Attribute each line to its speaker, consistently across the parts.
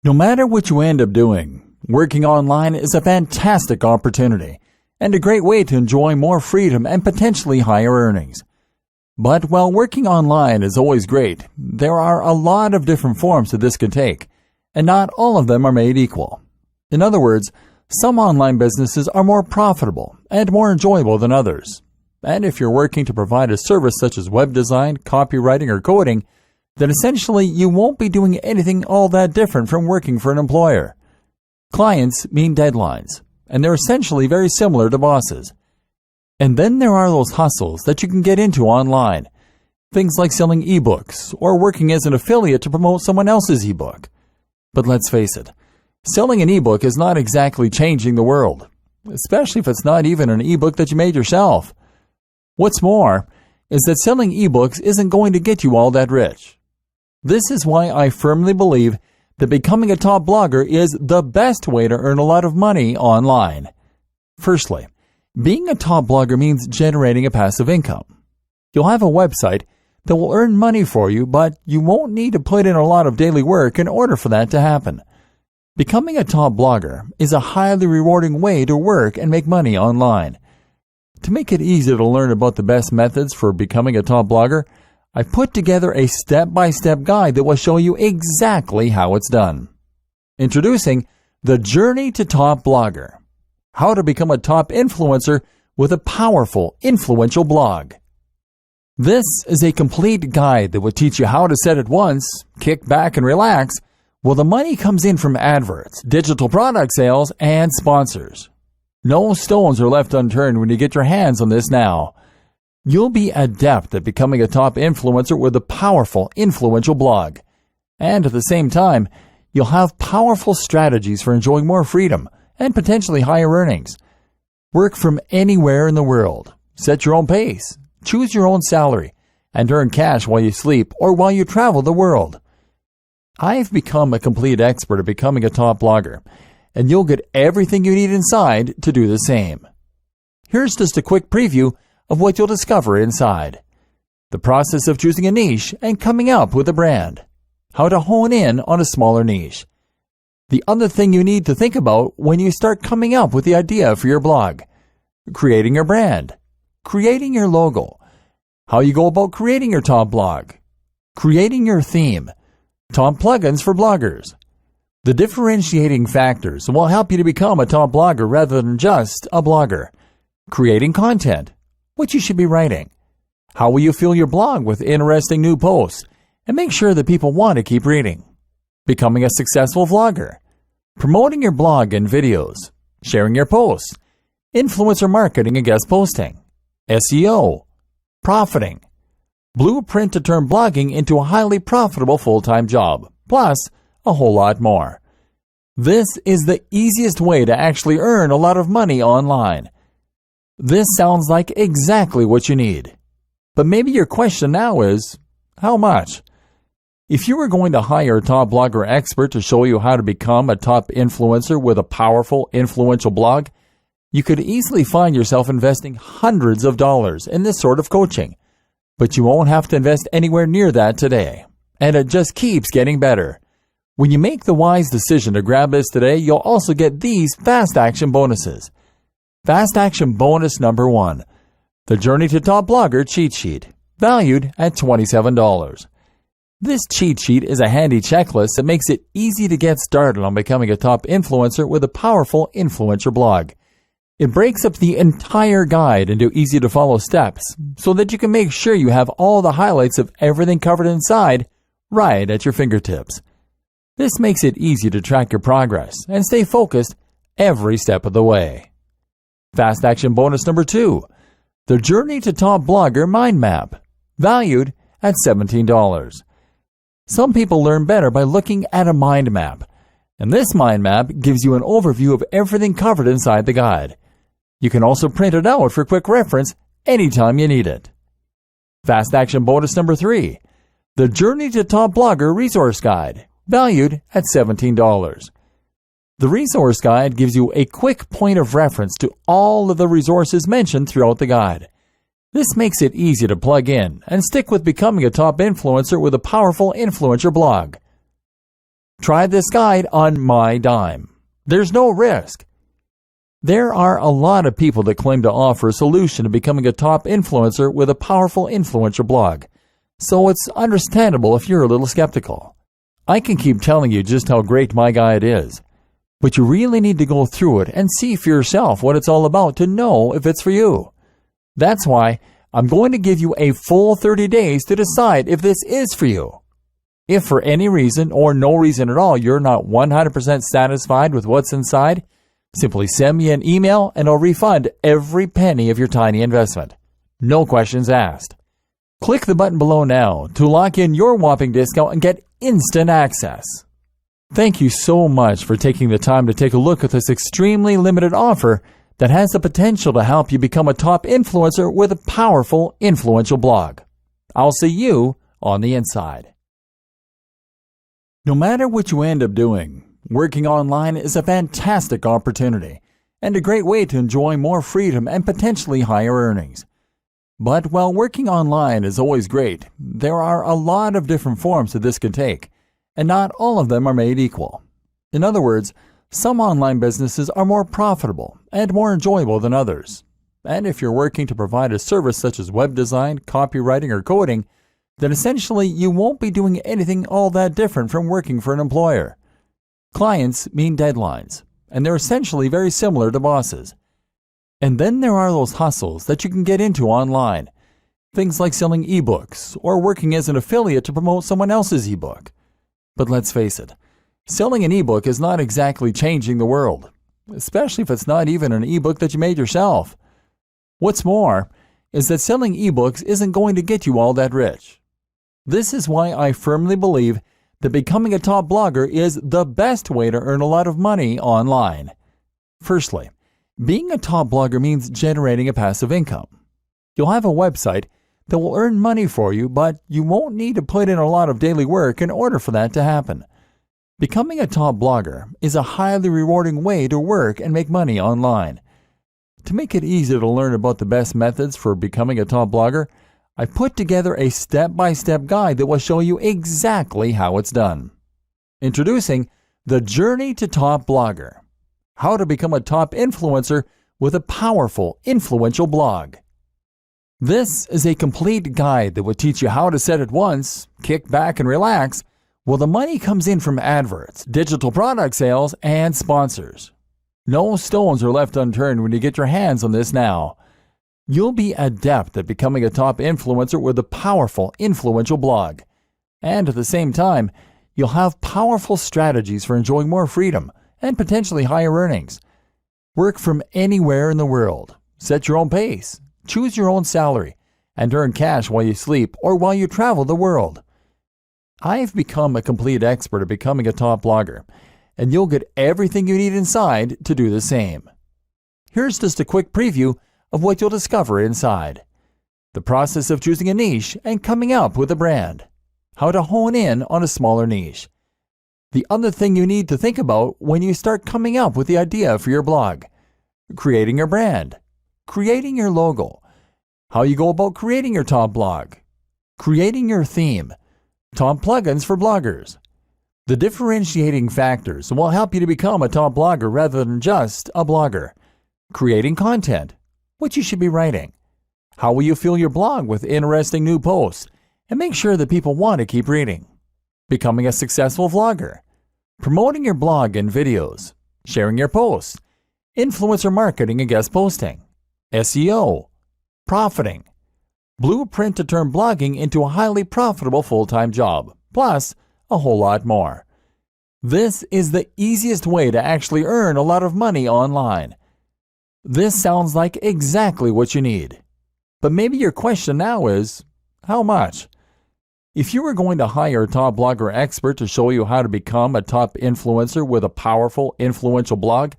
Speaker 1: No matter what you end up doing, working online is a fantastic opportunity and a great way to enjoy more freedom and potentially higher earnings. But while working online is always great, there are a lot of different forms that this can take, and not all of them are made equal. In other words, some online businesses are more profitable and more enjoyable than others. And if you're working to provide a service such as web design, copywriting, or coding, then essentially you won't be doing anything all that different from working for an employer. Clients mean deadlines, and they're essentially very similar to bosses. And then there are those hustles that you can get into online. Things like selling ebooks or working as an affiliate to promote someone else's ebook. But let's face it, selling an ebook is not exactly changing the world, especially if it's not even an ebook that you made yourself. What's more is that selling ebooks isn't going to get you all that rich. This is why I firmly believe that becoming a top blogger is the best way to earn a lot of money online. Firstly, being a top blogger means generating a passive income. You'll have a website that will earn money for you, but you won't need to put in a lot of daily work in order for that to happen. Becoming a top blogger is a highly rewarding way to work and make money online. To make it easier to learn about the best methods for becoming a top blogger, I put together a step-by-step guide that will show you exactly how it's done. Introducing the Journey to Top Blogger. How to become a top influencer with a powerful, influential blog. This is a complete guide that will teach you how to set it once, kick back and relax, while the money comes in from adverts, digital product sales, and sponsors. No stones are left unturned when you get your hands on this now. You'll be adept at becoming a top influencer with a powerful, influential blog. And at the same time, you'll have powerful strategies for enjoying more freedom and potentially higher earnings. Work from anywhere in the world. Set your own pace. Choose your own salary. And earn cash while you sleep or while you travel the world. I've become a complete expert at becoming a top blogger, and you'll get everything you need inside to do the same. Here's just a quick preview of what you'll discover inside. The process of choosing a niche and coming up with a brand. How to hone in on a smaller niche. The other thing you need to think about when you start coming up with the idea for your blog. Creating your brand. Creating your logo. How you go about creating your top blog. Creating your theme. Top plugins for bloggers. The differentiating factors will help you to become a top blogger rather than just a blogger. Creating content. What you should be writing. How will you fill your blog with interesting new posts and make sure that people want to keep reading? Becoming a successful vlogger. Promoting your blog and videos. Sharing your posts. Influencer marketing and guest posting. SEO. Profiting. Blueprint to turn blogging into a highly profitable full-time job, plus a whole lot more. This is the easiest way to actually earn a lot of money online. This sounds like exactly what you need. But maybe your question now is, how much? If you were going to hire a top blogger expert to show you how to become a top influencer with a powerful, influential blog, you could easily find yourself investing hundreds of dollars in this sort of coaching. But you won't have to invest anywhere near that today. And it just keeps getting better. When you make the wise decision to grab this today, you'll also get these fast action bonuses. Fast action bonus number 1. The Journey to Top Blogger cheat sheet, valued at $27. This cheat sheet is a handy checklist that makes it easy to get started on becoming a top influencer with a powerful influencer blog. It breaks up the entire guide into easy-to-follow steps so that you can make sure you have all the highlights of everything covered inside right at your fingertips. This makes it easy to track your progress and stay focused every step of the way. Fast action bonus number 2. The Journey to Top Blogger Mind Map, valued at $17. Some people learn better by looking at a mind map, and this mind map gives you an overview of everything covered inside the guide. You can also print it out for quick reference anytime you need it. Fast action bonus number 3. The Journey to Top Blogger Resource Guide, valued at $17. The resource guide gives you a quick point of reference to all of the resources mentioned throughout the guide. This makes it easy to plug in and stick with becoming a top influencer with a powerful influencer blog. Try this guide on my dime. There's no risk. There are a lot of people that claim to offer a solution to becoming a top influencer with a powerful influencer blog, so it's understandable if you're a little skeptical. I can keep telling you just how great my guide is, but you really need to go through it and see for yourself what it's all about to know if it's for you. That's why I'm going to give you a full 30 days to decide if this is for you. If for any reason or no reason at all you're not 100% satisfied with what's inside, simply send me an email and I'll refund every penny of your tiny investment. No questions asked. Click the button below now to lock in your whopping discount and get instant access. Thank you so much for taking the time to take a look at this extremely limited offer that has the potential to help you become a top influencer with a powerful, influential blog. I'll see you on the inside. No matter what you end up doing, working online is a fantastic opportunity and a great way to enjoy more freedom and potentially higher earnings. But while working online is always great, there are a lot of different forms that this can take, and not all of them are made equal. In other words, some online businesses are more profitable and more enjoyable than others. And if you're working to provide a service such as web design, copywriting, or coding, then essentially you won't be doing anything all that different from working for an employer. Clients mean deadlines, and they're essentially very similar to bosses. And then there are those hustles that you can get into online. Things like selling ebooks or working as an affiliate to promote someone else's ebook. But let's face it, selling an ebook is not exactly changing the world, especially if it's not even an ebook that you made yourself. What's more is that selling ebooks isn't going to get you all that rich. This is why I firmly believe that becoming a top blogger is the best way to earn a lot of money online. Firstly, being a top blogger means generating a passive income. You'll have a website that will earn money for you, but you won't need to put in a lot of daily work in order for that to happen. Becoming a top blogger is a highly rewarding way to work and make money online. To make it easier to learn about the best methods for becoming a top blogger, I put together a step-by-step guide that will show you exactly how it's done. Introducing the Journey to Top Blogger: How to Become a Top Influencer with a Powerful, Influential Blog. This is a complete guide that will teach you how to set it once, kick back and relax, while the money comes in from adverts, digital product sales, and sponsors. No stones are left unturned when you get your hands on this now. You'll be adept at becoming a top influencer with a powerful, influential blog. And at the same time, you'll have powerful strategies for enjoying more freedom and potentially higher earnings. Work from anywhere in the world. Set your own pace. Choose your own salary. And earn cash while you sleep or while you travel the world. I've become a complete expert at becoming a top blogger, and you'll get everything you need inside to do the same. Here's just a quick preview of what you'll discover inside. The process of choosing a niche and coming up with a brand. How to hone in on a smaller niche. The other thing you need to think about when you start coming up with the idea for your blog. Creating your brand. Creating your logo. How you go about creating your top blog. Creating your theme. Top plugins for bloggers. The differentiating factors will help you to become a top blogger rather than just a blogger. Creating content. What you should be writing. How will you fill your blog with interesting new posts and make sure that people want to keep reading? Becoming a successful vlogger. Promoting your blog and videos. Sharing your posts. Influencer marketing and guest posting. SEO. Profiting. Blueprint to turn blogging into a highly profitable full-time job. Plus, a whole lot more. This is the easiest way to actually earn a lot of money online. This sounds like exactly what you need. But maybe your question now is, how much? If you were going to hire a top blogger expert to show you how to become a top influencer with a powerful, influential blog,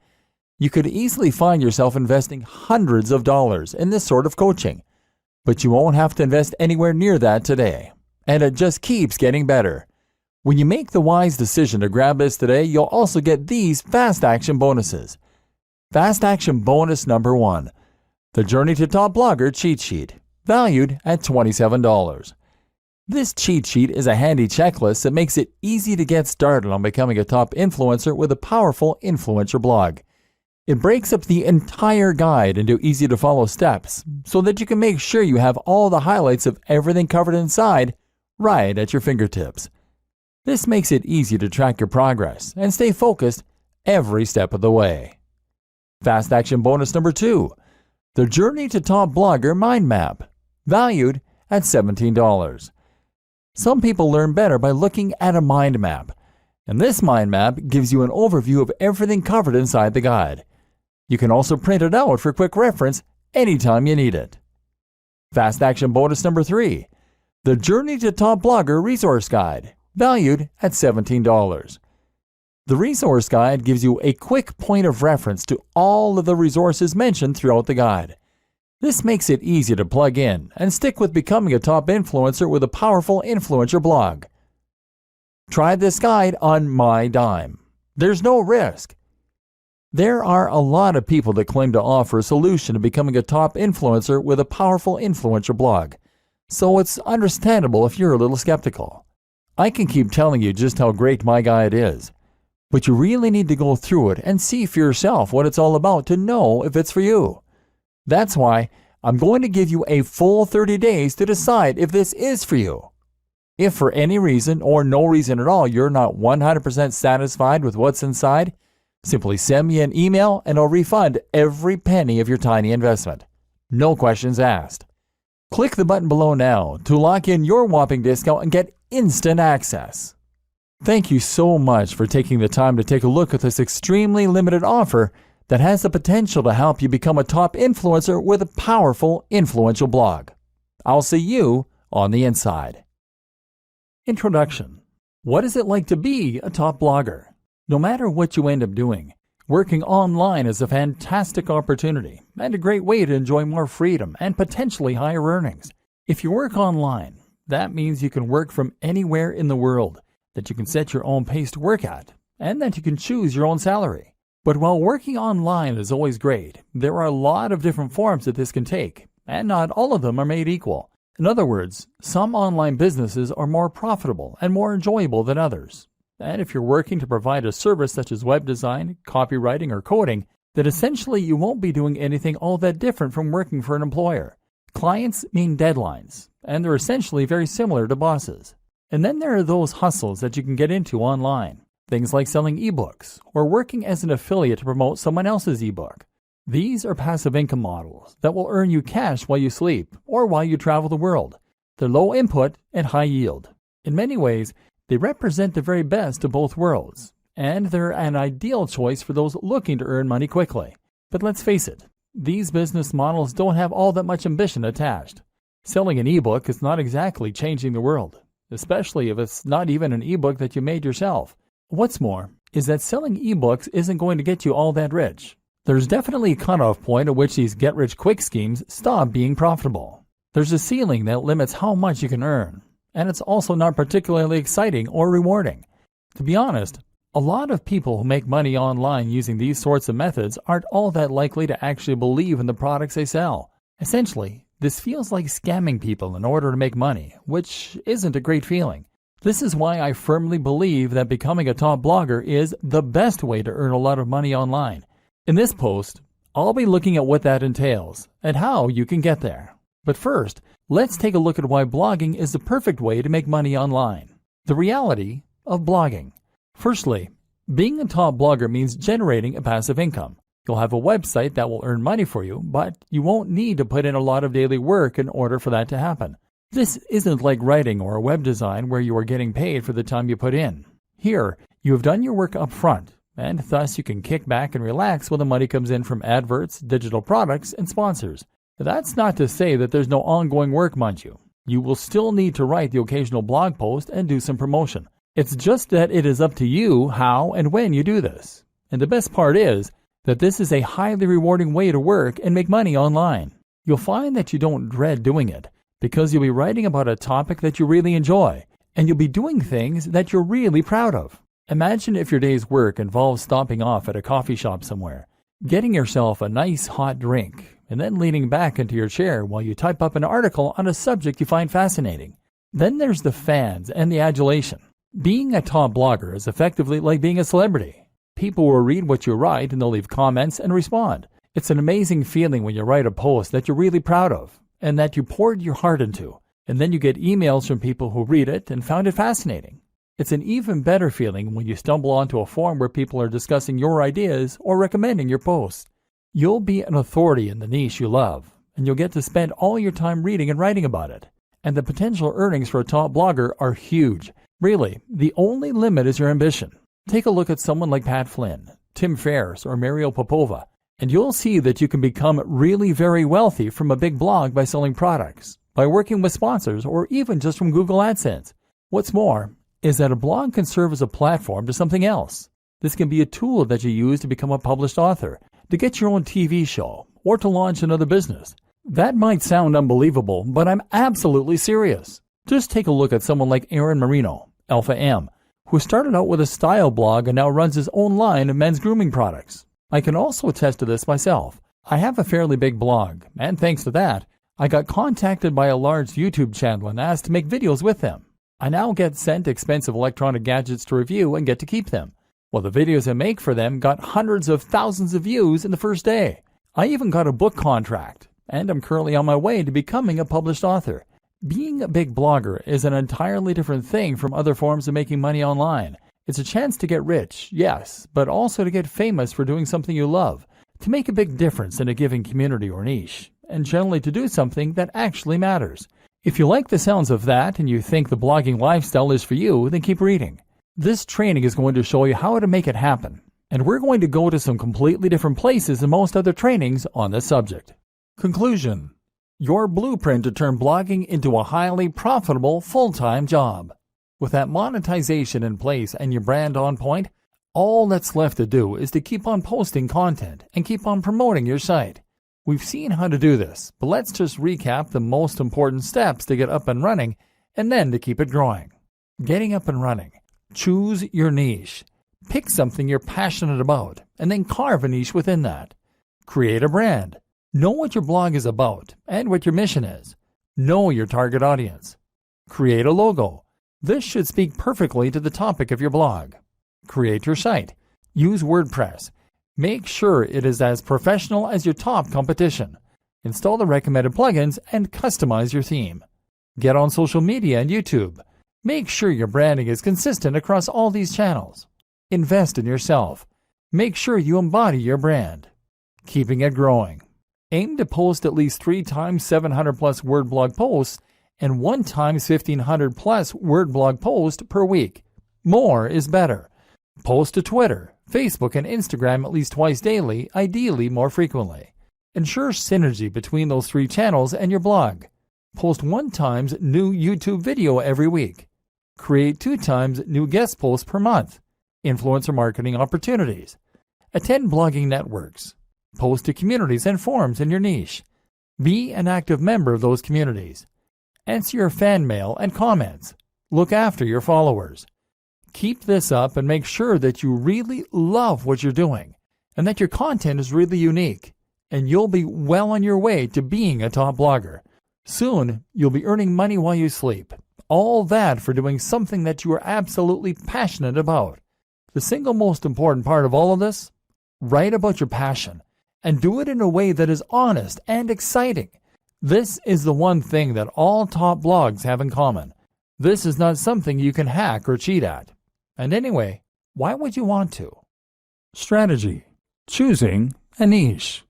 Speaker 1: you could easily find yourself investing hundreds of dollars in this sort of coaching. But you won't have to invest anywhere near that today. And it just keeps getting better. When you make the wise decision to grab this today, you'll also get these fast action bonuses. Fast action bonus number 1, the Journey to Top Blogger cheat sheet, valued at $27. This cheat sheet is a handy checklist that makes it easy to get started on becoming a top influencer with a powerful influencer blog. It breaks up the entire guide into easy-to-follow steps so that you can make sure you have all the highlights of everything covered inside right at your fingertips. This makes it easy to track your progress and stay focused every step of the way. Fast action bonus number 2, the Journey to Top Blogger Mind Map, valued at $17. Some people learn better by looking at a mind map, and this mind map gives you an overview of everything covered inside the guide. You can also print it out for quick reference anytime you need it. Fast action bonus number 3, the Journey to Top Blogger Resource Guide, valued at $17. The resource guide gives you a quick point of reference to all of the resources mentioned throughout the guide. This makes it easy to plug in and stick with becoming a top influencer with a powerful influencer blog. Try this guide on my dime. There's no risk. There are a lot of people that claim to offer a solution to becoming a top influencer with a powerful influencer blog, so it's understandable if you're a little skeptical. I can keep telling you just how great my guide is, but you really need to go through it and see for yourself what it's all about to know if it's for you. That's why I'm going to give you a full 30 days to decide if this is for you. If for any reason or no reason at all you're not 100% satisfied with what's inside, simply send me an email and I'll refund every penny of your tiny investment. No questions asked. Click the button below now to lock in your whopping discount and get instant access. Thank you so much for taking the time to take a look at this extremely limited offer that has the potential to help you become a top influencer with a powerful, influential blog. I'll see you on the inside. Introduction. What is it like to be a top blogger? No matter what you end up doing, working online is a fantastic opportunity and a great way to enjoy more freedom and potentially higher earnings. If you work online, that means you can work from anywhere in the world, that you can set your own pace to work at, and that you can choose your own salary. But while working online is always great, there are a lot of different forms that this can take, and not all of them are made equal. In other words, some online businesses are more profitable and more enjoyable than others. And if you're working to provide a service such as web design, copywriting, or coding, then essentially you won't be doing anything all that different from working for an employer. Clients mean deadlines, and they're essentially very similar to bosses. And then there are those hustles that you can get into online. Things like selling ebooks or working as an affiliate to promote someone else's ebook. These are passive income models that will earn you cash while you sleep or while you travel the world. They're low input and high yield. In many ways, they represent the very best of both worlds, and they're an ideal choice for those looking to earn money quickly. But let's face it, these business models don't have all that much ambition attached. Selling an ebook is not exactly changing the world, especially if it's not even an ebook that you made yourself. What's more is that selling ebooks isn't going to get you all that rich. There's definitely a cutoff point at which these get-rich-quick schemes stop being profitable. There's a ceiling that limits how much you can earn, and it's also not particularly exciting or rewarding. To be honest, a lot of people who make money online using these sorts of methods aren't all that likely to actually believe in the products they sell. Essentially, this feels like scamming people in order to make money, which isn't a great feeling. This is why I firmly believe that becoming a top blogger is the best way to earn a lot of money online. In this post, I'll be looking at what that entails and how you can get there. But first, let's take a look at why blogging is the perfect way to make money online. The reality of blogging. Firstly, being a top blogger means generating a passive income. You'll have a website that will earn money for you, but you won't need to put in a lot of daily work in order for that to happen. This isn't like writing or web design where you are getting paid for the time you put in. Here, you have done your work up front, and thus you can kick back and relax when the money comes in from adverts, digital products, and sponsors. That's not to say that there's no ongoing work, mind you. You will still need to write the occasional blog post and do some promotion. It's just that it is up to you how and when you do this. And the best part is that this is a highly rewarding way to work and make money online. You'll find that you don't dread doing it, because you'll be writing about a topic that you really enjoy, and you'll be doing things that you're really proud of. Imagine if your day's work involves stopping off at a coffee shop somewhere, getting yourself a nice hot drink, and then leaning back into your chair while you type up an article on a subject you find fascinating. Then there's the fans and the adulation. Being a top blogger is effectively like being a celebrity. People will read what you write and they'll leave comments and respond. It's an amazing feeling when you write a post that you're really proud of and that you poured your heart into, and then you get emails from people who read it and found it fascinating. It's an even better feeling when you stumble onto a forum where people are discussing your ideas or recommending your posts. You'll be an authority in the niche you love, and you'll get to spend all your time reading and writing about it. And the potential earnings for a top blogger are huge. Really, the only limit is your ambition. Take a look at someone like Pat Flynn, Tim Ferriss, or Mario Popova, and you'll see that you can become really very wealthy from a big blog by selling products, by working with sponsors, or even just from Google AdSense. What's more is that a blog can serve as a platform to something else. This can be a tool that you use to become a published author, to get your own TV show, or to launch another business. That might sound unbelievable, but I'm absolutely serious. Just take a look at someone like Aaron Marino, Alpha M, who started out with a style blog and now runs his own line of men's grooming products. I can also attest to this myself. I have a fairly big blog, and thanks to that, I got contacted by a large YouTube channel and asked to make videos with them. I now get sent expensive electronic gadgets to review and get to keep them. Well, the videos I make for them got hundreds of thousands of views in the first day. I even got a book contract, and I'm currently on my way to becoming a published author. Being a big blogger is an entirely different thing from other forms of making money online. It's a chance to get rich, yes, but also to get famous for doing something you love, to make a big difference in a given community or niche, and generally to do something that actually matters. If you like the sounds of that and you think the blogging lifestyle is for you, then keep reading. This training is going to show you how to make it happen, and we're going to go to some completely different places than most other trainings on this subject. Conclusion: your blueprint to turn blogging into a highly profitable full-time job. With that monetization in place and your brand on point, all that's left to do is to keep on posting content and keep on promoting your site. We've seen how to do this, but let's just recap the most important steps to get up and running and then to keep it growing. Getting up and running. Choose your niche. Pick something you're passionate about and then carve a niche within that. Create a brand. Know what your blog is about and what your mission is. Know your target audience. Create a logo. This should speak perfectly to the topic of your blog. Create your site. Use WordPress. Make sure it is as professional as your top competition. Install the recommended plugins and customize your theme. Get on social media and YouTube. Make sure your branding is consistent across all these channels. Invest in yourself. Make sure you embody your brand. Keeping it growing. Aim to post at least 3 times 700 plus word blog posts and 1 times 1500 plus word blog post per week. More is better. Post to Twitter, Facebook, and Instagram at least twice daily, ideally more frequently. Ensure synergy between those 3 channels and your blog. Post 1 times new YouTube video every week. Create 2 times new guest posts per month. Influencer marketing opportunities. Attend blogging networks. Post to communities and forums in your niche. Be an active member of those communities. Answer your fan mail and comments. Look after your followers. Keep this up and make sure that you really love what you're doing and that your content is really unique, and you'll be well on your way to being a top blogger. Soon, you'll be earning money while you sleep. All that for doing something that you are absolutely passionate about. The single most important part of all of this? Write about your passion and do it in a way that is honest and exciting. This is the one thing that all top blogs have in common. This is not something you can hack or cheat at. And anyway, why would you want to? Strategy. Choosing a niche.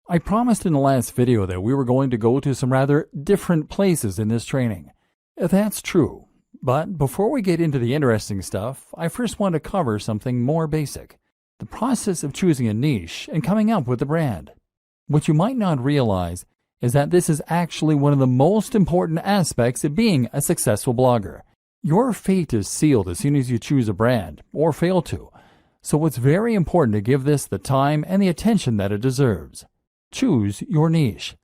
Speaker 1: I promised in the last video that we were going to go to some rather different places in this training. That's true. But before we get into the interesting stuff, I first want to cover something more basic. The process of choosing a niche and coming up with a brand. What you might not realize is that this is actually one of the most important aspects of being a successful blogger. Your fate is sealed as soon as you choose a brand, or fail to. So it's very important to give this the time and the attention that it deserves. Choose your niche.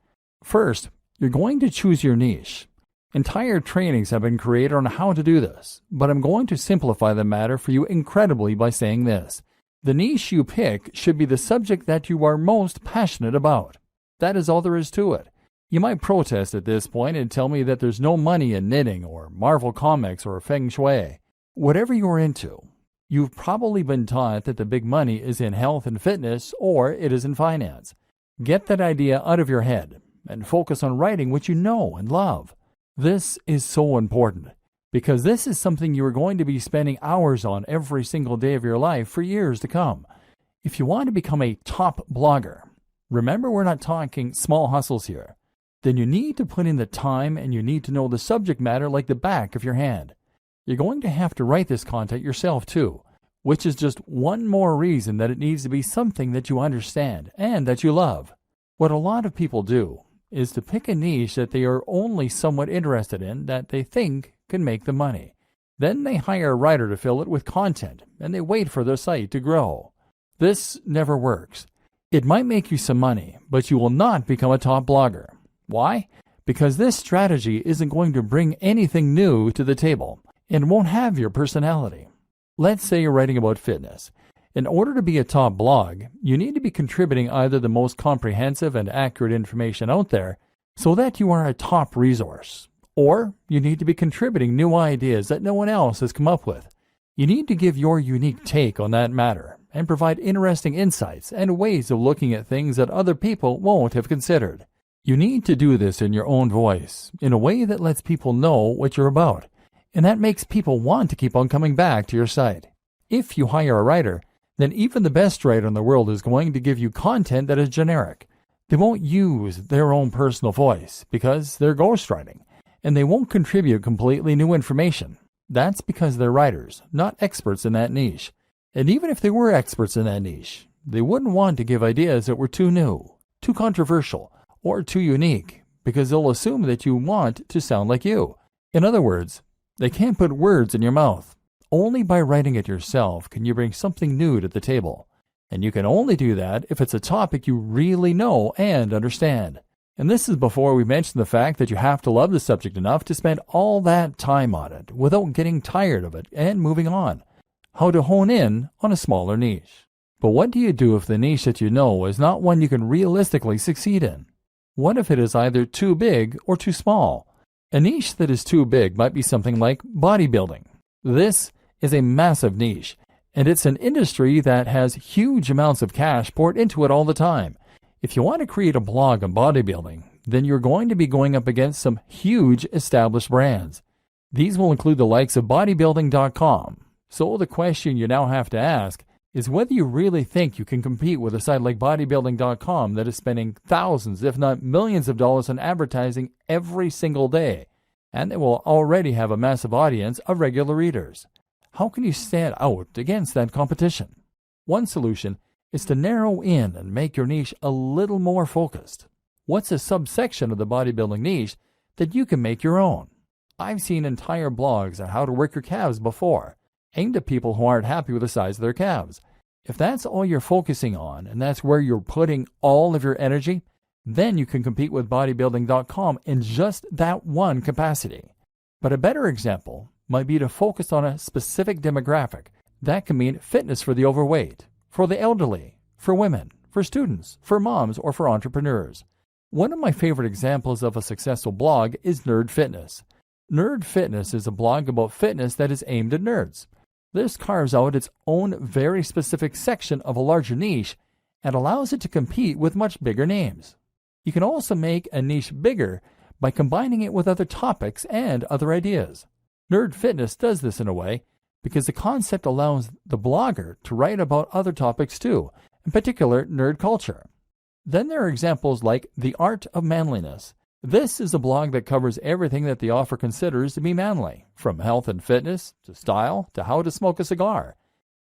Speaker 1: First, you're going to choose your niche. Entire trainings have been created on how to do this, but I'm going to simplify the matter for you incredibly by saying this. The niche you pick should be the subject that you are most passionate about. That is all there is to it. You might protest at this point and tell me that there's no money in knitting or Marvel Comics or Feng Shui. Whatever you're into, you've probably been taught that the big money is in health and fitness or it is in finance. Get that idea out of your head and focus on writing what you know and love. This is so important because this is something you are going to be spending hours on every single day of your life for years to come. If you want to become a top blogger, remember we're not talking small hustles here, then you need to put in the time and you need to know the subject matter like the back of your hand. You're going to have to write this content yourself too, which is just one more reason that it needs to be something that you understand and that you love. What a lot of people do is to pick a niche that they are only somewhat interested in that they think can make them money. Then they hire a writer to fill it with content and they wait for their site to grow. This never works. It might make you some money, but you will not become a top blogger. Why? Because this strategy isn't going to bring anything new to the table and won't have your personality. Let's say you're writing about fitness. In order to be a top blog, you need to be contributing either the most comprehensive and accurate information out there so that you are a top resource, or you need to be contributing new ideas that no one else has come up with. You need to give your unique take on that matter and provide interesting insights and ways of looking at things that other people won't have considered. You need to do this in your own voice, in a way that lets people know what you're about, and that makes people want to keep on coming back to your site. If you hire a writer, then even the best writer in the world is going to give you content that is generic. They won't use their own personal voice because they're ghostwriting, and they won't contribute completely new information. That's because they're writers, not experts in that niche. And even if they were experts in that niche, they wouldn't want to give ideas that were too new, too controversial, or too unique, because they'll assume that you want to sound like you. In other words, they can't put words in your mouth. Only by writing it yourself can you bring something new to the table. And you can only do that if it's a topic you really know and understand. And this is before we mention the fact that you have to love the subject enough to spend all that time on it without getting tired of it and moving on. How to hone in on a smaller niche. But what do you do if the niche that you know is not one you can realistically succeed in? What if it is either too big or too small? A niche that is too big might be something like bodybuilding. This is a massive niche, and it's an industry that has huge amounts of cash poured into it all the time. If you want to create a blog on bodybuilding, then you're going to be going up against some huge established brands. These will include the likes of bodybuilding.com. So the question you now have to ask is whether you really think you can compete with a site like bodybuilding.com that is spending thousands, if not millions of dollars on advertising every single day, and they will already have a massive audience of regular readers. How can you stand out against that competition? One solution is to narrow in and make your niche a little more focused. What's a subsection of the bodybuilding niche that you can make your own? I've seen entire blogs on how to work your calves before, aimed at people who aren't happy with the size of their calves. If that's all you're focusing on and that's where you're putting all of your energy, then you can compete with bodybuilding.com in just that one capacity. But a better example might be to focus on a specific demographic. That can mean fitness for the overweight, for the elderly, for women, for students, for moms, or for entrepreneurs. One of my favorite examples of a successful blog is Nerd Fitness. Nerd Fitness is a blog about fitness that is aimed at nerds. This carves out its own very specific section of a larger niche and allows it to compete with much bigger names. You can also make a niche bigger by combining it with other topics and other ideas. Nerd Fitness does this in a way because the concept allows the blogger to write about other topics too, in particular nerd culture. Then there are examples like The Art of Manliness. This is a blog that covers everything that the author considers to be manly, from health and fitness, to style, to how to smoke a cigar.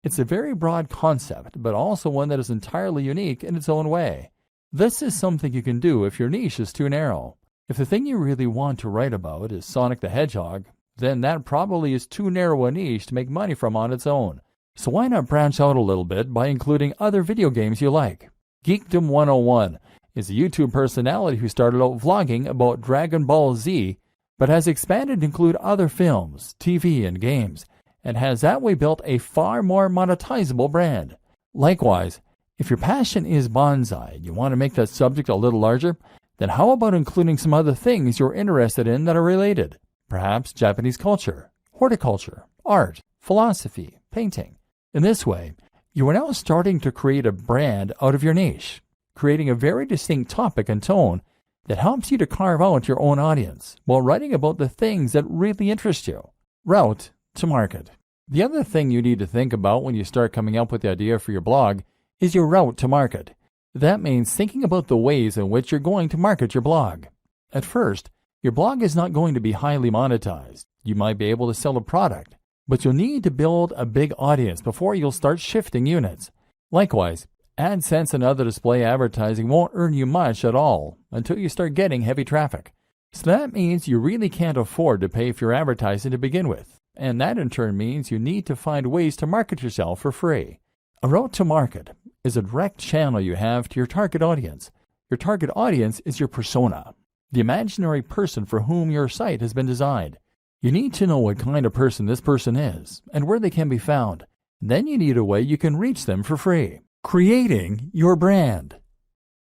Speaker 1: It's a very broad concept, but also one that is entirely unique in its own way. This is something you can do if your niche is too narrow. If the thing you really want to write about is Sonic the Hedgehog, then that probably is too narrow a niche to make money from on its own. So why not branch out a little bit by including other video games you like? Geekdom 101 is a YouTube personality who started out vlogging about Dragon Ball Z, but has expanded to include other films, TV, and games, and has that way built a far more monetizable brand. Likewise, if your passion is bonsai and you want to make that subject a little larger, Then how about including some other things you're interested in that are related? Perhaps Japanese culture, horticulture, art, philosophy, painting. In this way, you are now starting to create a brand out of your niche, creating a very distinct topic and tone that helps you to carve out your own audience while writing about the things that really interest you. Route to market. The other thing you need to think about when you start coming up with the idea for your blog is your route to market. That means thinking about the ways in which you're going to market your blog. At first, your blog is not going to be highly monetized. You might be able to sell a product, but you'll need to build a big audience before you'll start shifting units. Likewise, AdSense and other display advertising won't earn you much at all until you start getting heavy traffic. So that means you really can't afford to pay for your advertising to begin with, and that in turn means you need to find ways to market yourself for free. A route to market is a direct channel you have to your target audience. Your target audience is your persona, the imaginary person for whom your site has been designed. You need to know what kind of person this person is and where they can be found. Then you need a way you can reach them for free. Creating your brand.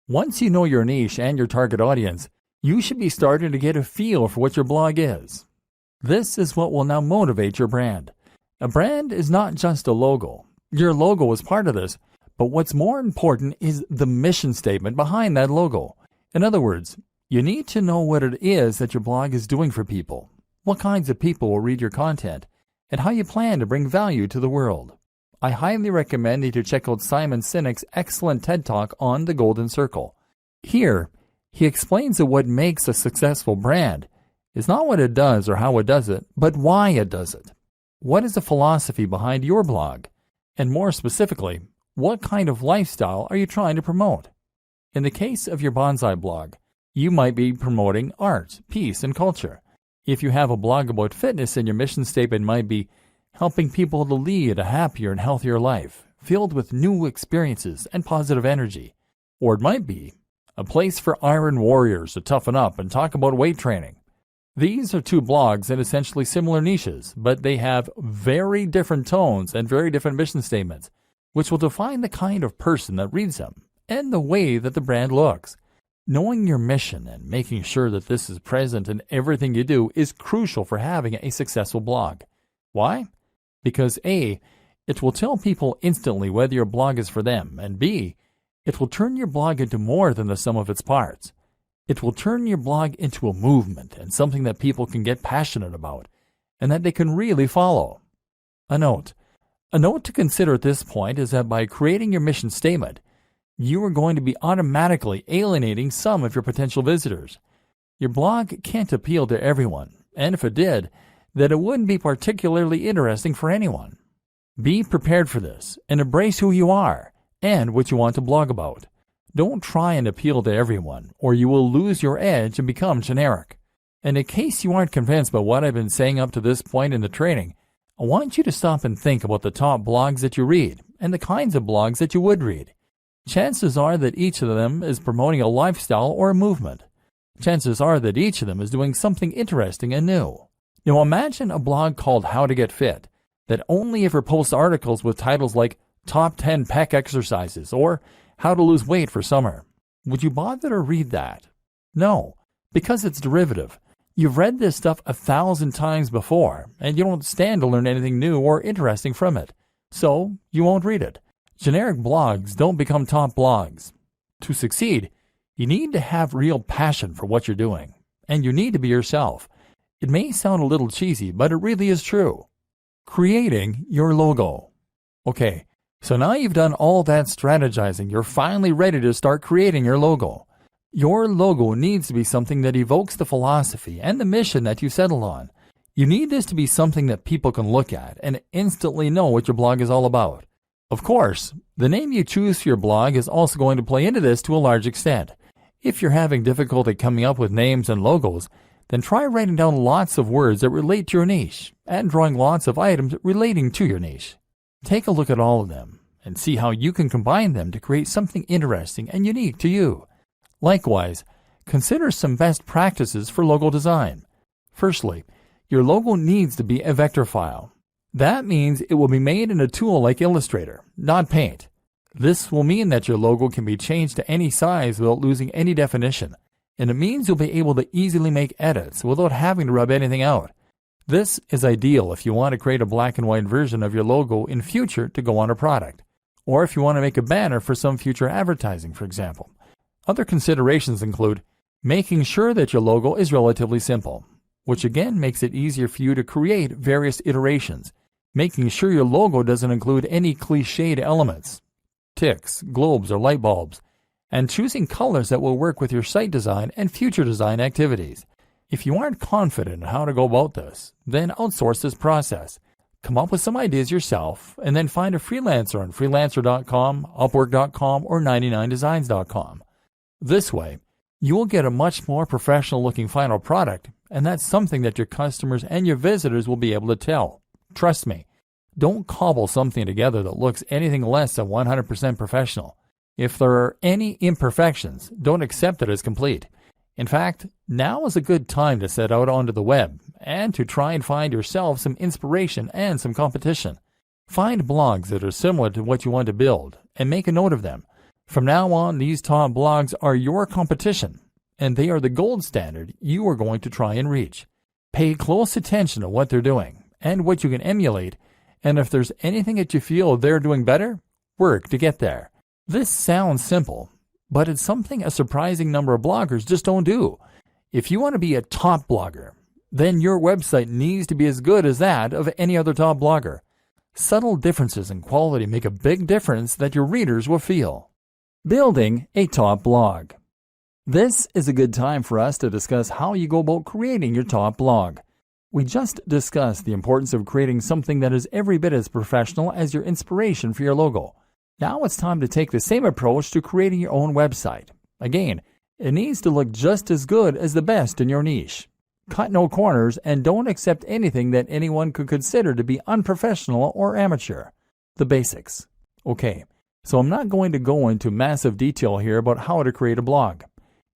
Speaker 1: Once you know your niche and your target audience, you should be starting to get a feel for what your blog is. This is what will now motivate your brand. A brand is not just a logo. Your logo is part of this, but what's more important is the mission statement behind that logo. In other words, you need to know what it is that your blog is doing for people, what kinds of people will read your content, and how you plan to bring value to the world. I highly recommend you to check out Simon Sinek's excellent TED Talk on the Golden Circle. Here, he explains that what makes a successful brand is not what it does or how it does it, but why it does it. What is the philosophy behind your blog? And more specifically, what kind of lifestyle are you trying to promote? In the case of your bonsai blog, you might be promoting art, peace, and culture. If you have a blog about fitness, then your mission statement might be helping people to lead a happier and healthier life, filled with new experiences and positive energy. Or it might be a place for iron warriors to toughen up and talk about weight training. These are two blogs in essentially similar niches, but they have very different tones and very different mission statements, which will define the kind of person that reads them and the way that the brand looks. Knowing your mission and making sure that this is present in everything you do is crucial for having a successful blog. Why? Because A, it will tell people instantly whether your blog is for them, and B, it will turn your blog into more than the sum of its parts. It will turn your blog into a movement and something that people can get passionate about and that they can really follow. A note to consider at this point is that by creating your mission statement, you are going to be automatically alienating some of your potential visitors. Your blog can't appeal to everyone, and if it did, then it wouldn't be particularly interesting for anyone. Be prepared for this and embrace who you are and what you want to blog about. Don't try and appeal to everyone, or you will lose your edge and become generic. And in case you aren't convinced by what I've been saying up to this point in the training, I want you to stop and think about the top blogs that you read and the kinds of blogs that you would read. Chances are that each of them is promoting a lifestyle or a movement. Chances are that each of them is doing something interesting and new. Now imagine a blog called How to Get Fit that only ever posts articles with titles like Top 10 Pec Exercises or How to Lose Weight for Summer. Would you bother to read that? No, because it's derivative. You've read this stuff 1,000 times before, and you don't stand to learn anything new or interesting from it. So you won't read it. Generic blogs don't become top blogs. To succeed, you need to have real passion for what you're doing, and you need to be yourself. It may sound a little cheesy, but it really is true. Creating your logo. Okay, so now you've done all that strategizing, you're finally ready to start creating your logo. Your logo needs to be something that evokes the philosophy and the mission that you settled on. You need this to be something that people can look at and instantly know what your blog is all about. Of course, the name you choose for your blog is also going to play into this to a large extent. If you're having difficulty coming up with names and logos, then try writing down lots of words that relate to your niche and drawing lots of items relating to your niche. Take a look at all of them and see how you can combine them to create something interesting and unique to you. Likewise, consider some best practices for logo design. Firstly, your logo needs to be a vector file. That means it will be made in a tool like Illustrator, not Paint. This will mean that your logo can be changed to any size without losing any definition. and it means you'll be able to easily make edits without having to rub anything out. This is ideal if you want to create a black and white version of your logo in future to go on a product, or if you want to make a banner for some future advertising, for example. Other considerations include making sure that your logo is relatively simple, which again makes it easier for you to create various iterations, making sure your logo doesn't include any cliched elements, ticks, globes, or light bulbs, and choosing colors that will work with your site design and future design activities. If you aren't confident in how to go about this, then outsource this process. Come up with some ideas yourself, and then find a freelancer on freelancer.com, upwork.com, or 99designs.com. This way, you will get a much more professional-looking final product, and that's something that your customers and your visitors will be able to tell. Trust me, don't cobble something together that looks anything less than 100% professional. If there are any imperfections, don't accept it as complete. In fact, now is a good time to set out onto the web and to try and find yourself some inspiration and some competition. Find blogs that are similar to what you want to build and make a note of them. From now on, these top blogs are your competition, and they are the gold standard you are going to try and reach. Pay close attention to what they're doing and what you can emulate, and if there's anything that you feel they're doing better, work to get there. This sounds simple, but it's something a surprising number of bloggers just don't do. If you want to be a top blogger, then your website needs to be as good as that of any other top blogger. Subtle differences in quality make a big difference that your readers will feel. Building a top blog. This is a good time for us to discuss how you go about creating your top blog. We just discussed the importance of creating something that is every bit as professional as your inspiration for your logo. Now it's time to take the same approach to creating your own website. Again, it needs to look just as good as the best in your niche. Cut no corners and don't accept anything that anyone could consider to be unprofessional or amateur. The basics. Okay, so I'm not going to go into massive detail here about how to create a blog.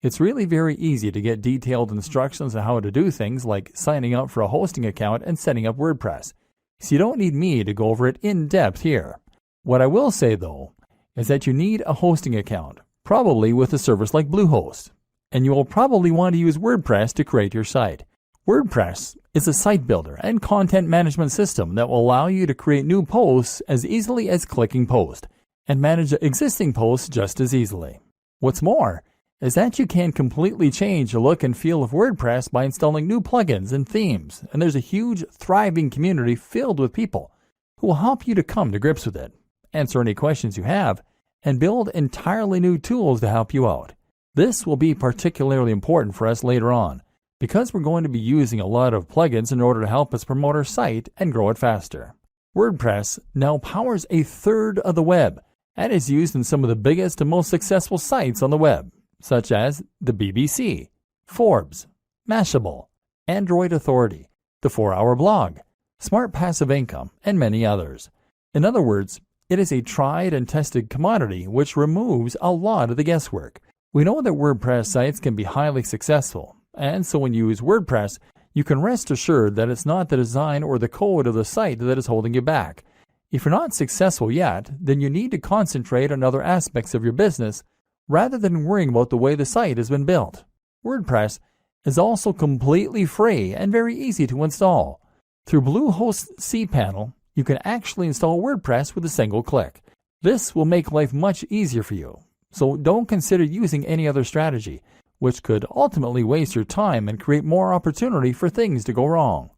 Speaker 1: It's really very easy to get detailed instructions on how to do things like signing up for a hosting account and setting up WordPress. So you don't need me to go over it in depth here. What I will say, though, is that you need a hosting account, probably with a service like Bluehost, and you will probably want to use WordPress to create your site. WordPress is a site builder and content management system that will allow you to create new posts as easily as clicking post, and manage existing posts just as easily. What's more is that you can completely change the look and feel of WordPress by installing new plugins and themes, and there's a huge, thriving community filled with people who will help you to come to grips with it, answer any questions you have, and build entirely new tools to help you out. This will be particularly important for us later on, because we're going to be using a lot of plugins in order to help us promote our site and grow it faster. WordPress now powers a third of the web and is used in some of the biggest and most successful sites on the web, such as the BBC, Forbes, Mashable, Android Authority, the 4-Hour Blog, Smart Passive Income, and many others. In other words, it is a tried and tested commodity which removes a lot of the guesswork. We know that WordPress sites can be highly successful, and so when you use WordPress, you can rest assured that it's not the design or the code of the site that is holding you back. If you're not successful yet, then you need to concentrate on other aspects of your business rather than worrying about the way the site has been built. WordPress is also completely free and very easy to install. Through Bluehost's cPanel, you can actually install WordPress with a single click. This will make life much easier for you, so don't consider using any other strategy, which could ultimately waste your time and create more opportunity for things to go wrong.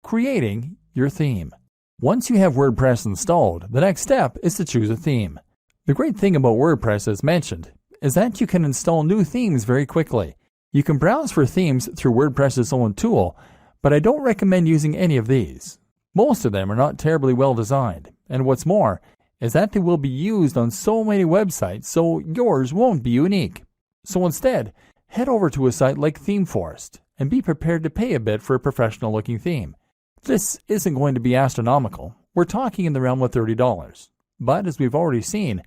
Speaker 1: Creating your theme. Once you have WordPress installed, the next step is to choose a theme. The great thing about WordPress, as mentioned, is that you can install new themes very quickly. You can browse for themes through WordPress's own tool, but I don't recommend using any of these. Most of them are not terribly well designed, and what's more is that they will be used on so many websites, so yours won't be unique. So instead, head over to a site like ThemeForest and be prepared to pay a bit for a professional-looking theme. This isn't going to be astronomical. We're talking in the realm of $30. But as we've already seen,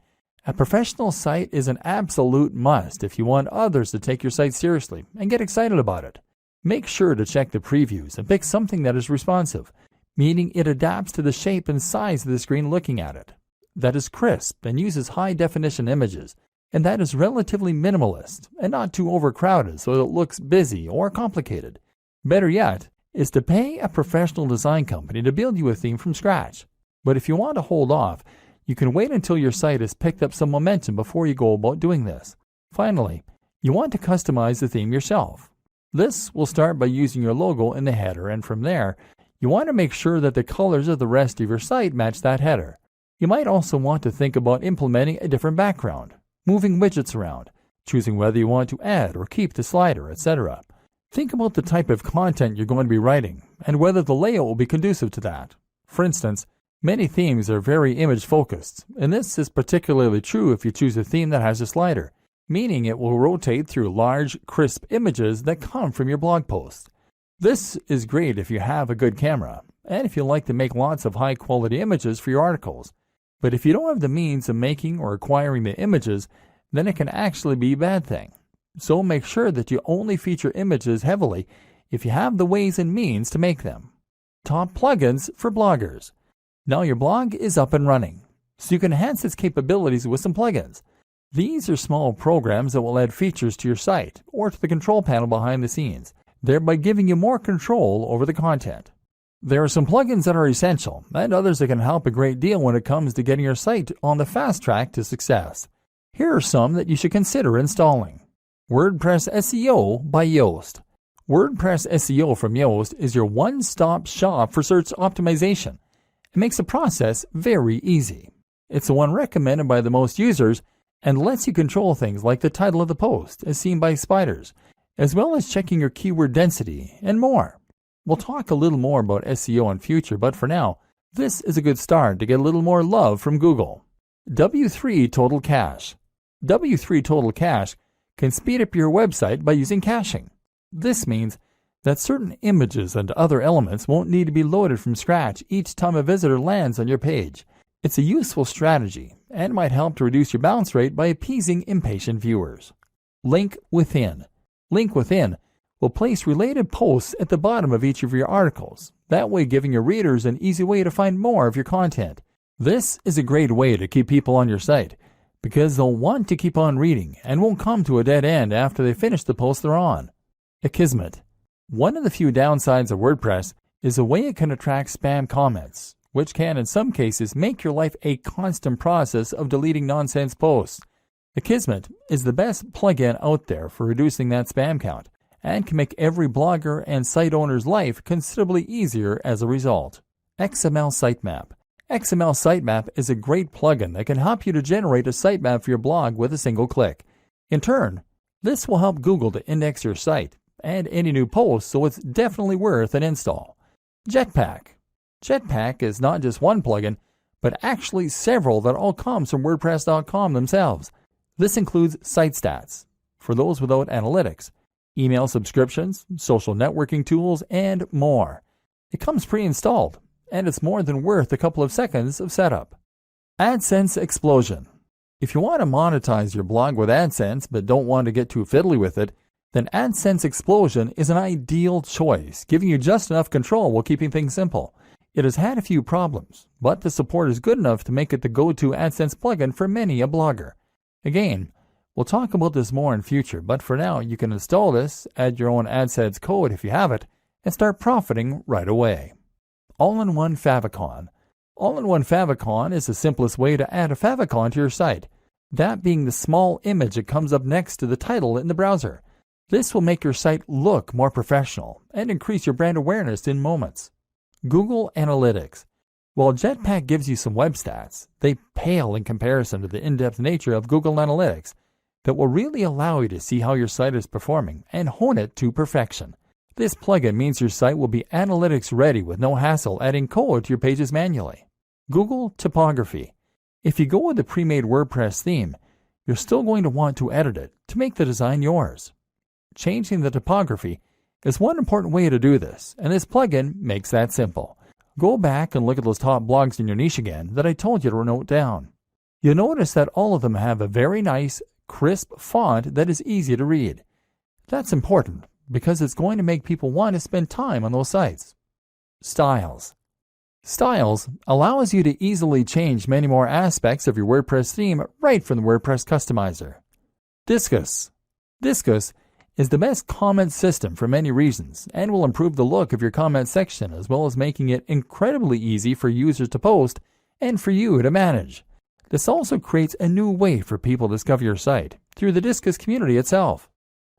Speaker 1: a professional site is an absolute must if you want others to take your site seriously and get excited about it. Make sure to check the previews and pick something that is responsive, meaning it adapts to the shape and size of the screen looking at it, that is crisp and uses high-definition images, and that is relatively minimalist and not too overcrowded so that it looks busy or complicated. Better yet is to pay a professional design company to build you a theme from scratch. But if you want to hold off, you can wait until your site has picked up some momentum before you go about doing this. Finally, you want to customize the theme yourself. This will start by using your logo in the header, and from there, you want to make sure that the colors of the rest of your site match that header. You might also want to think about implementing a different background, moving widgets around, choosing whether you want to add or keep the slider, etc. Think about the type of content you're going to be writing and whether the layout will be conducive to that. For instance, many themes are very image-focused, and this is particularly true if you choose a theme that has a slider, meaning it will rotate through large, crisp images that come from your blog post. This is great if you have a good camera, and if you like to make lots of high-quality images for your articles. But if you don't have the means of making or acquiring the images, then it can actually be a bad thing. So make sure that you only feature images heavily if you have the ways and means to make them. Top plugins for bloggers. Now your blog is up and running, so you can enhance its capabilities with some plugins. These are small programs that will add features to your site or to the control panel behind the scenes, thereby giving you more control over the content. There are some plugins that are essential, and others that can help a great deal when it comes to getting your site on the fast track to success. Here are some that you should consider installing. WordPress SEO by Yoast. WordPress SEO from Yoast is your one-stop shop for search optimization. It makes the process very easy. It's the one recommended by the most users and lets you control things like the title of the post as seen by spiders, as well as checking your keyword density and more. We'll talk a little more about SEO in future, but for now, this is a good start to get a little more love from Google. W3 Total Cache. W3 Total Cache can speed up your website by using caching. This means that certain images and other elements won't need to be loaded from scratch each time a visitor lands on your page. It's a useful strategy and might help to reduce your bounce rate by appeasing impatient viewers. Link Within. Link Within will place related posts at the bottom of each of your articles, that way giving your readers an easy way to find more of your content. This is a great way to keep people on your site, because they'll want to keep on reading and won't come to a dead end after they finish the post they're on. Akismet. One of the few downsides of WordPress is the way it can attract spam comments, which can in some cases make your life a constant process of deleting nonsense posts. Akismet is the best plugin out there for reducing that spam count, and can make every blogger and site owner's life considerably easier as a result. XML Sitemap. XML Sitemap is a great plugin that can help you to generate a sitemap for your blog with a single click. In turn, this will help Google to index your site and any new posts, so it's definitely worth an install. Jetpack. Jetpack is not just one plugin, but actually several that all come from WordPress.com themselves. This includes site stats, for those without analytics, email subscriptions, social networking tools, and more. It comes pre-installed, and it's more than worth a couple of seconds of setup. AdSense Explosion. If you want to monetize your blog with AdSense but don't want to get too fiddly with it, then AdSense Explosion is an ideal choice, giving you just enough control while keeping things simple. It has had a few problems, but the support is good enough to make it the go-to AdSense plugin for many a blogger. Again, we'll talk about this more in future, but for now you can install this, add your own AdSense code if you have it, and start profiting right away. All-in-one favicon. All-in-one favicon is the simplest way to add a favicon to your site, that being the small image that comes up next to the title in the browser. This will make your site look more professional and increase your brand awareness in moments. Google Analytics. While Jetpack gives you some web stats, they pale in comparison to the in-depth nature of Google Analytics that will really allow you to see how your site is performing and hone it to perfection. This plugin means your site will be analytics ready with no hassle adding code to your pages manually. Google Typography. If you go with the pre-made WordPress theme, you're still going to want to edit it to make the design yours. Changing the typography is one important way to do this, and this plugin makes that simple. Go back and look at those top blogs in your niche again that I told you to note down. You'll notice that all of them have a very nice, crisp font that is easy to read. That's important because it's going to make people want to spend time on those sites. Styles. Styles allows you to easily change many more aspects of your WordPress theme right from the WordPress customizer. Disqus. Disqus is the best comment system for many reasons and will improve the look of your comment section as well as making it incredibly easy for users to post and for you to manage. This also creates a new way for people to discover your site through the Disqus community itself.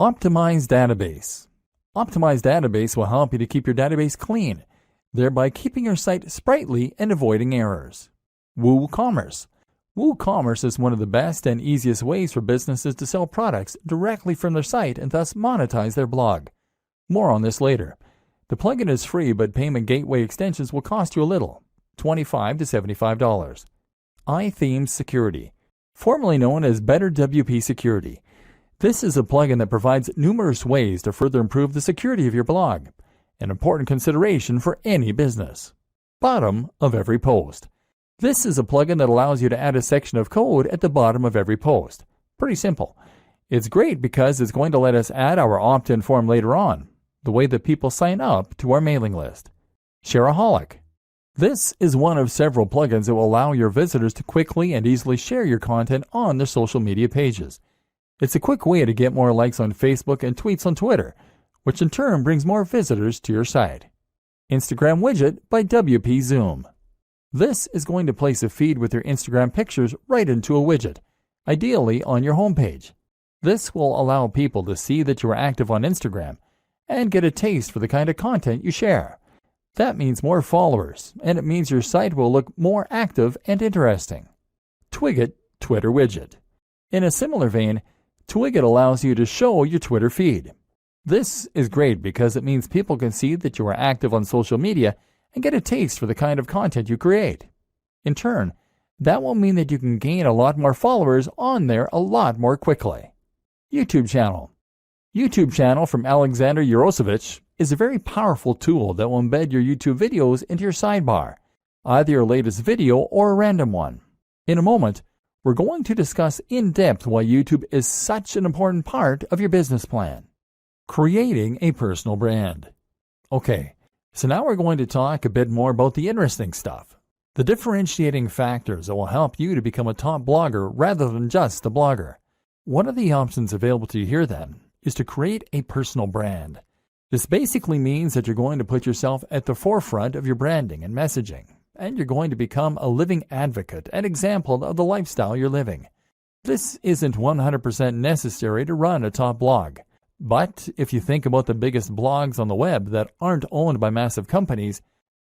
Speaker 1: Optimized Database. Optimized Database will help you to keep your database clean, thereby keeping your site sprightly and avoiding errors. WooCommerce. WooCommerce is one of the best and easiest ways for businesses to sell products directly from their site and thus monetize their blog. More on this later. The plugin is free, but payment gateway extensions will cost you a little, $25 to $75. iThemes Security, formerly known as Better WP Security. This is a plugin that provides numerous ways to further improve the security of your blog, an important consideration for any business. Bottom of every post. This is a plugin that allows you to add a section of code at the bottom of every post. Pretty simple. It's great because it's going to let us add our opt-in form later on, the way that people sign up to our mailing list. Shareaholic. This is one of several plugins that will allow your visitors to quickly and easily share your content on their social media pages. It's a quick way to get more likes on Facebook and tweets on Twitter, which in turn brings more visitors to your site. Instagram Widget by WP Zoom. This is going to place a feed with your Instagram pictures right into a widget, ideally on your homepage. This will allow people to see that you are active on Instagram and get a taste for the kind of content you share. That means more followers, and it means your site will look more active and interesting. Twigget Twitter Widget. In a similar vein, Twigget allows you to show your Twitter feed. This is great because it means people can see that you are active on social media and get a taste for the kind of content you create. In turn, that will mean that you can gain a lot more followers on there a lot more quickly. YouTube Channel. YouTube Channel from Alexander Yarosevich is a very powerful tool that will embed your YouTube videos into your sidebar, either your latest video or a random one. In a moment, we're going to discuss in depth why YouTube is such an important part of your business plan. Creating a personal brand. Okay, so now we're going to talk a bit more about the interesting stuff, the differentiating factors that will help you to become a top blogger rather than just a blogger. One of the options available to you here then is to create a personal brand. This basically means that you're going to put yourself at the forefront of your branding and messaging, and you're going to become a living advocate and example of the lifestyle you're living. This isn't 100% necessary to run a top blog. But if you think about the biggest blogs on the web that aren't owned by massive companies,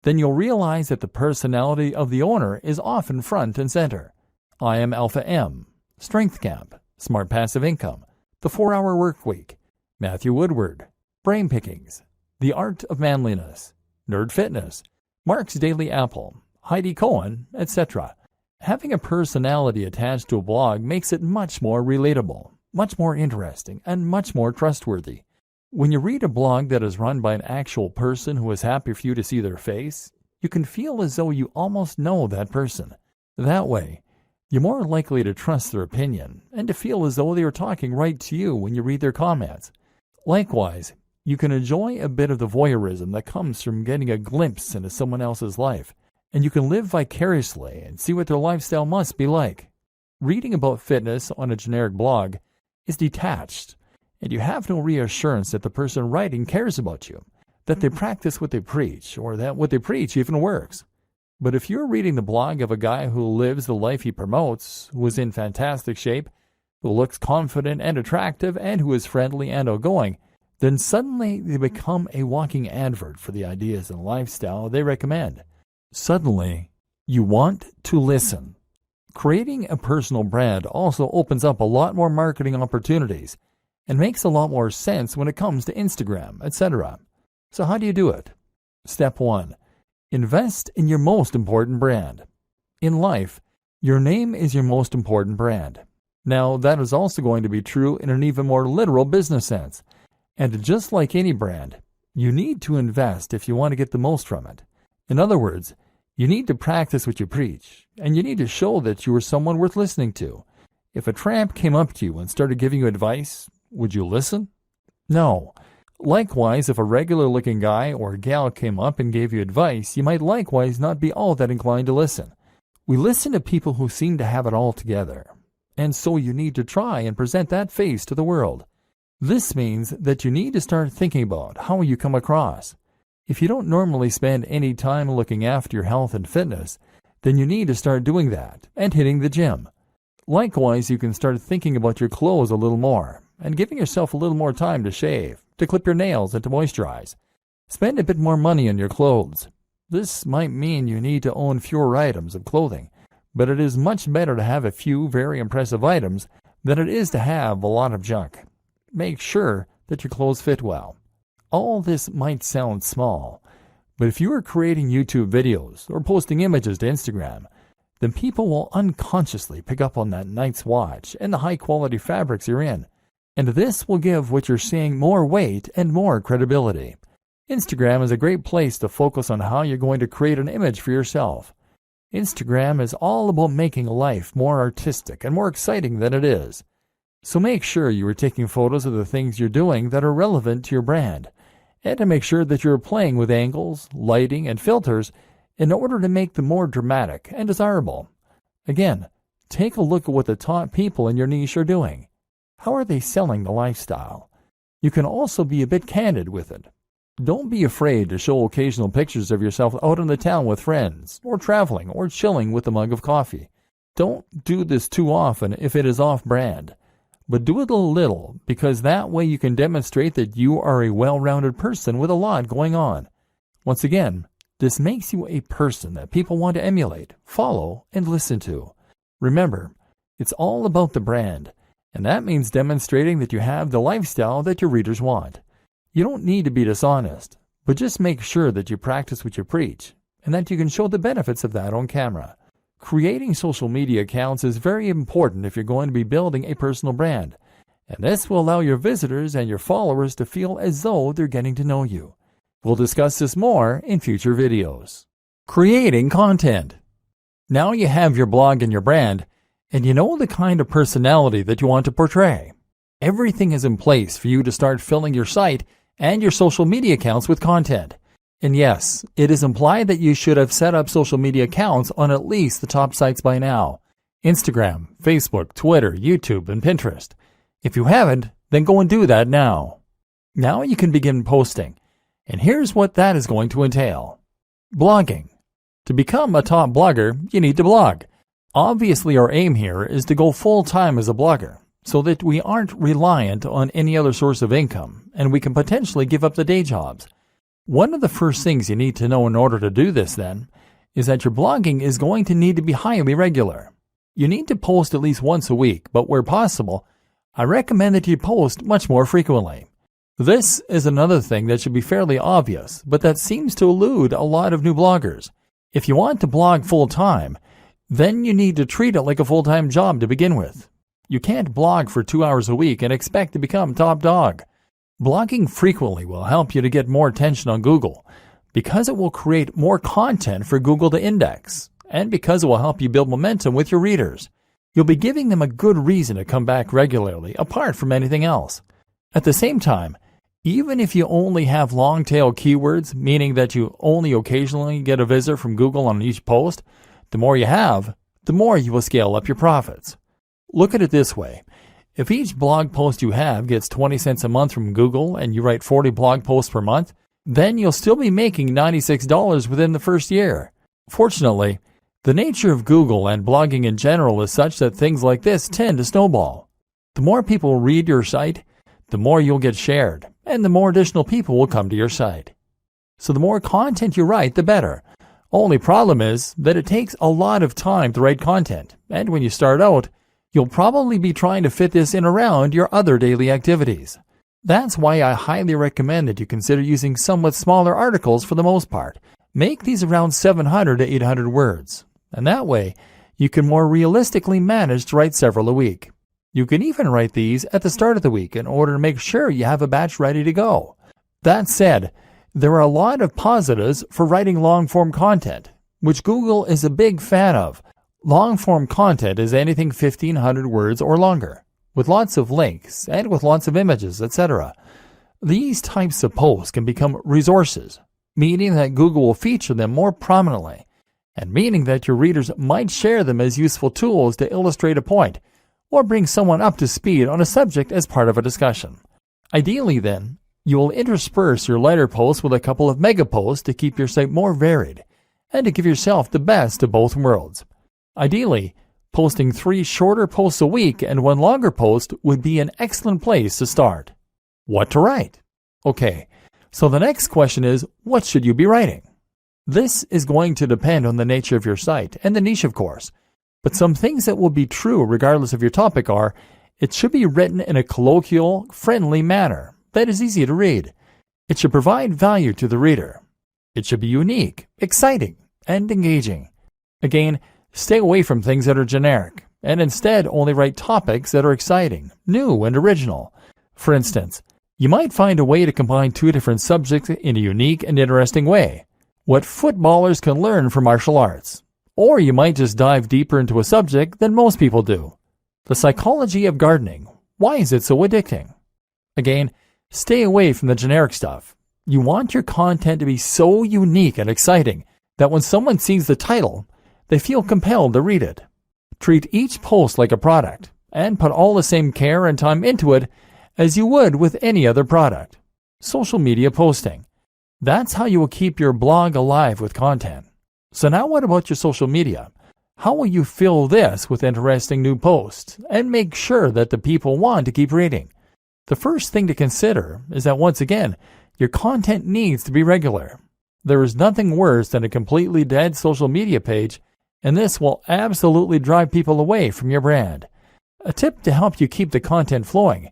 Speaker 1: then you'll realize that the personality of the owner is often front and center. I Am Alpha M, Strength Camp, Smart Passive Income, The 4-Hour Workweek, Matthew Woodward, Brain Pickings, The Art of Manliness, Nerd Fitness, Mark's Daily Apple, Heidi Cohen, etc. Having a personality attached to a blog makes it much more relatable, much more interesting, and much more trustworthy. When you read a blog that is run by an actual person who is happy for you to see their face, you can feel as though you almost know that person. That way, you're more likely to trust their opinion and to feel as though they are talking right to you when you read their comments. Likewise, you can enjoy a bit of the voyeurism that comes from getting a glimpse into someone else's life, and you can live vicariously and see what their lifestyle must be like. Reading about fitness on a generic blog is detached, and you have no reassurance that the person writing cares about you, that they practice what they preach, or that what they preach even works. But if you're reading the blog of a guy who lives the life he promotes, who is in fantastic shape, who looks confident and attractive, and who is friendly and outgoing, then suddenly they become a walking advert for the ideas and lifestyle they recommend. Suddenly, you want to listen. Creating a personal brand also opens up a lot more marketing opportunities and makes a lot more sense when it comes to Instagram, etc. So how do you do it? Step 1. Invest in your most important brand. In life, your name is your most important brand. Now, that is also going to be true in an even more literal business sense. And just like any brand, you need to invest if you want to get the most from it. In other words, you need to practice what you preach, and you need to show that you are someone worth listening to. If a tramp came up to you and started giving you advice, would you listen? No. Likewise, if a regular-looking guy or gal came up and gave you advice, you might likewise not be all that inclined to listen. We listen to people who seem to have it all together, and so you need to try and present that face to the world. This means that you need to start thinking about how you come across. If you don't normally spend any time looking after your health and fitness, then you need to start doing that and hitting the gym. Likewise, you can start thinking about your clothes a little more and giving yourself a little more time to shave, to clip your nails, and to moisturize. Spend a bit more money on your clothes. This might mean you need to own fewer items of clothing, but it is much better to have a few very impressive items than it is to have a lot of junk. Make sure that your clothes fit well. All this might sound small, but if you are creating YouTube videos or posting images to Instagram, then people will unconsciously pick up on that nice watch and the high-quality fabrics you're in, and this will give what you're saying more weight and more credibility. Instagram is a great place to focus on how you're going to create an image for yourself. Instagram is all about making life more artistic and more exciting than it is. So make sure you are taking photos of the things you're doing that are relevant to your brand, and to make sure that you're playing with angles, lighting, and filters in order to make them more dramatic and desirable. Again, take a look at what the top people in your niche are doing. How are they selling the lifestyle? You can also be a bit candid with it. Don't be afraid to show occasional pictures of yourself out in the town with friends, or traveling, or chilling with a mug of coffee. Don't do this too often if it is off-brand, but do it a little, because that way you can demonstrate that you are a well-rounded person with a lot going on. Once again, this makes you a person that people want to emulate, follow, and listen to. Remember, it's all about the brand, and that means demonstrating that you have the lifestyle that your readers want. You don't need to be dishonest, but just make sure that you practice what you preach, and that you can show the benefits of that on camera. Creating social media accounts is very important if you're going to be building a personal brand, and this will allow your visitors and your followers to feel as though they're getting to know you. We'll discuss this more in future videos. Creating content. Now you have your blog and your brand, and you know the kind of personality that you want to portray. Everything is in place for you to start filling your site and your social media accounts with content. And yes, it is implied that you should have set up social media accounts on at least the top sites by now: Instagram, Facebook, Twitter, YouTube, and Pinterest. If you haven't, then go and do that now. Now you can begin posting, and here's what that is going to entail. Blogging. To become a top blogger, you need to blog. Obviously, our aim here is to go full-time as a blogger, so that we aren't reliant on any other source of income, and we can potentially give up the day jobs. One of the first things you need to know in order to do this, then, is that your blogging is going to need to be highly regular. You need to post at least once a week, but where possible, I recommend that you post much more frequently. This is another thing that should be fairly obvious, but that seems to elude a lot of new bloggers. If you want to blog full-time, then you need to treat it like a full-time job to begin with. You can't blog for 2 hours a week and expect to become top dog. Blogging frequently will help you to get more attention on Google, because it will create more content for Google to index, and because it will help you build momentum with your readers. You'll be giving them a good reason to come back regularly, apart from anything else. At the same time, even if you only have long-tail keywords, meaning that you only occasionally get a visit from Google on each post, the more you have, the more you will scale up your profits. Look at it this way. If each blog post you have gets 20 cents a month from Google and you write 40 blog posts per month, then you'll still be making $96 within the first year. Fortunately, the nature of Google and blogging in general is such that things like this tend to snowball. The more people read your site, the more you'll get shared, and the more additional people will come to your site. So the more content you write, the better. Only problem is that it takes a lot of time to write content, and when you start out, you'll probably be trying to fit this in around your other daily activities. That's why I highly recommend that you consider using somewhat smaller articles for the most part. Make these around 700 to 800 words, and that way you can more realistically manage to write several a week. You can even write these at the start of the week in order to make sure you have a batch ready to go. That said, there are a lot of positives for writing long-form content, which Google is a big fan of. Long-form content is anything 1,500 words or longer, with lots of links and with lots of images, etc. These types of posts can become resources, meaning that Google will feature them more prominently, and meaning that your readers might share them as useful tools to illustrate a point or bring someone up to speed on a subject as part of a discussion. Ideally, then, you will intersperse your lighter posts with a couple of mega posts to keep your site more varied and to give yourself the best of both worlds. Ideally, posting 3 shorter posts a week and 1 longer post would be an excellent place to start. What to write? Okay, so the next question is, what should you be writing? This is going to depend on the nature of your site and the niche, of course, but some things that will be true regardless of your topic are, it should be written in a colloquial, friendly manner that is easy to read. It should provide value to the reader. It should be unique, exciting, and engaging. Again, stay away from things that are generic, and instead only write topics that are exciting, new, and original. For instance, you might find a way to combine 2 different subjects in a unique and interesting way. What footballers can learn from martial arts. Or you might just dive deeper into a subject than most people do. The psychology of gardening. Why is it so addicting? Again, stay away from the generic stuff. You want your content to be so unique and exciting that when someone sees the title, they feel compelled to read it. Treat each post like a product and put all the same care and time into it as you would with any other product. Social media posting. That's how you will keep your blog alive with content. So now what about your social media? How will you fill this with interesting new posts and make sure that the people want to keep reading? The first thing to consider is that once again, your content needs to be regular. There is nothing worse than a completely dead social media page, and this will absolutely drive people away from your brand. A tip to help you keep the content flowing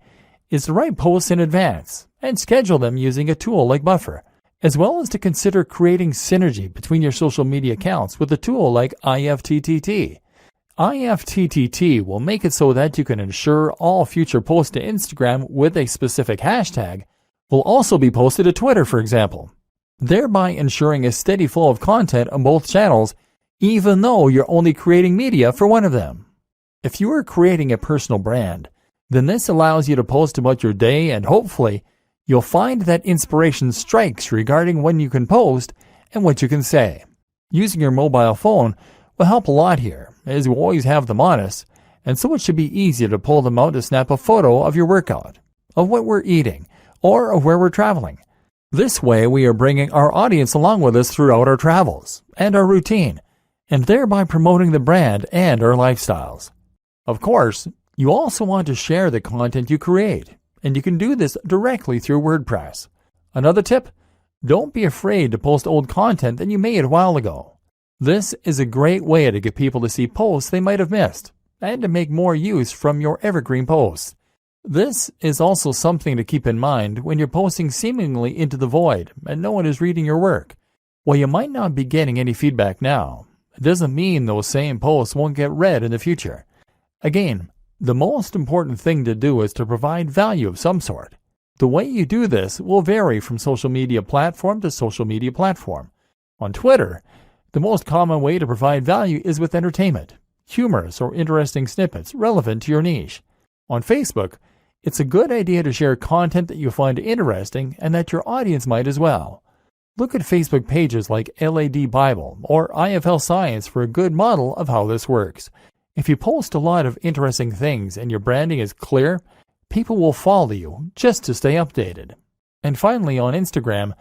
Speaker 1: is to write posts in advance and schedule them using a tool like Buffer, as well as to consider creating synergy between your social media accounts with a tool like IFTTT. IFTTT will make it so that you can ensure all future posts to Instagram with a specific hashtag will also be posted to Twitter, for example, thereby ensuring a steady flow of content on both channels, even though you're only creating media for one of them. If you are creating a personal brand, then this allows you to post about your day, and hopefully you'll find that inspiration strikes regarding when you can post and what you can say. Using your mobile phone will help a lot here, as you always have them on us, and so it should be easier to pull them out to snap a photo of your workout, of what we're eating, or of where we're traveling. This way we are bringing our audience along with us throughout our travels and our routine, and thereby promoting the brand and our lifestyles. Of course, you also want to share the content you create, and you can do this directly through WordPress. Another tip, don't be afraid to post old content that you made a while ago. This is a great way to get people to see posts they might have missed, and to make more use from your evergreen posts. This is also something to keep in mind when you're posting seemingly into the void and no one is reading your work. While you might not be getting any feedback now, it doesn't mean those same posts won't get read in the future. Again, the most important thing to do is to provide value of some sort. The way you do this will vary from social media platform to social media platform. On Twitter, the most common way to provide value is with entertainment, humorous or interesting snippets relevant to your niche. On Facebook, it's a good idea to share content that you find interesting and that your audience might as well. Look at Facebook pages like LAD Bible or IFL Science for a good model of how this works. If you post a lot of interesting things and your branding is clear, people will follow you just to stay updated. And finally, on Instagram,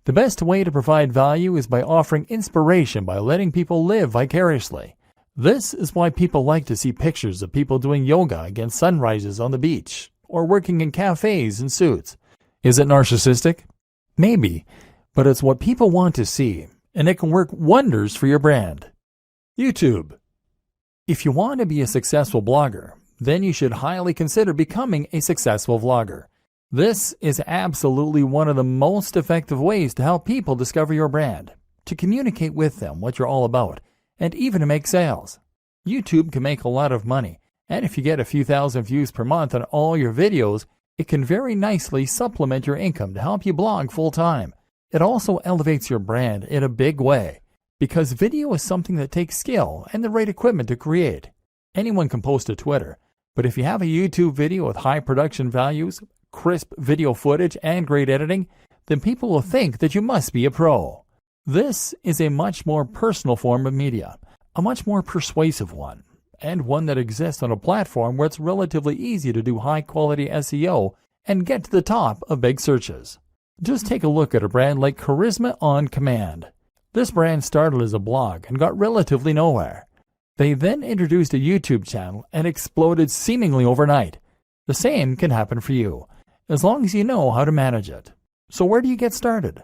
Speaker 1: the best way to provide value is by offering inspiration by letting people live vicariously. This is why people like to see pictures of people doing yoga against sunrises on the beach or working in cafes in suits. Is it narcissistic? Maybe, but it's what people want to see, and it can work wonders for your brand. YouTube. If you want to be a successful blogger, then you should highly consider becoming a successful vlogger. This is absolutely one of the most effective ways to help people discover your brand, to communicate with them what you're all about, and even to make sales. YouTube can make a lot of money, and if you get a few thousand views per month on all your videos, it can very nicely supplement your income to help you blog full-time. It also elevates your brand in a big way, because video is something that takes skill and the right equipment to create. Anyone can post to Twitter, but if you have a YouTube video with high production values, crisp video footage and great editing, then people will think that you must be a pro. This is a much more personal form of media, a much more persuasive one, and one that exists on a platform where it's relatively easy to do high-quality SEO and get to the top of big searches. Just take a look at a brand like Charisma on Command. This brand started as a blog and got relatively nowhere. They then introduced a YouTube channel and exploded seemingly overnight. The same can happen for you, as long as you know how to manage it. So where do you get started?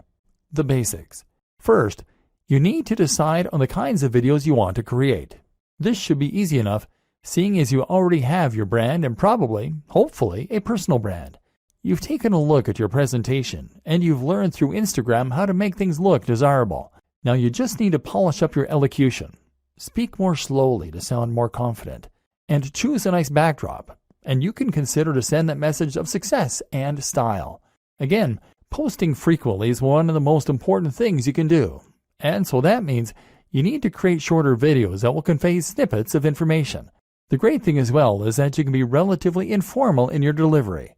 Speaker 1: The basics. First, you need to decide on the kinds of videos you want to create. This should be easy enough, seeing as you already have your brand and probably, hopefully, a personal brand. You've taken a look at your presentation, and you've learned through Instagram how to make things look desirable. Now you just need to polish up your elocution. Speak more slowly to sound more confident, and choose a nice backdrop, and you can consider to send that message of success and style. Again, posting frequently is one of the most important things you can do, and so that means you need to create shorter videos that will convey snippets of information. The great thing as well is that you can be relatively informal in your delivery.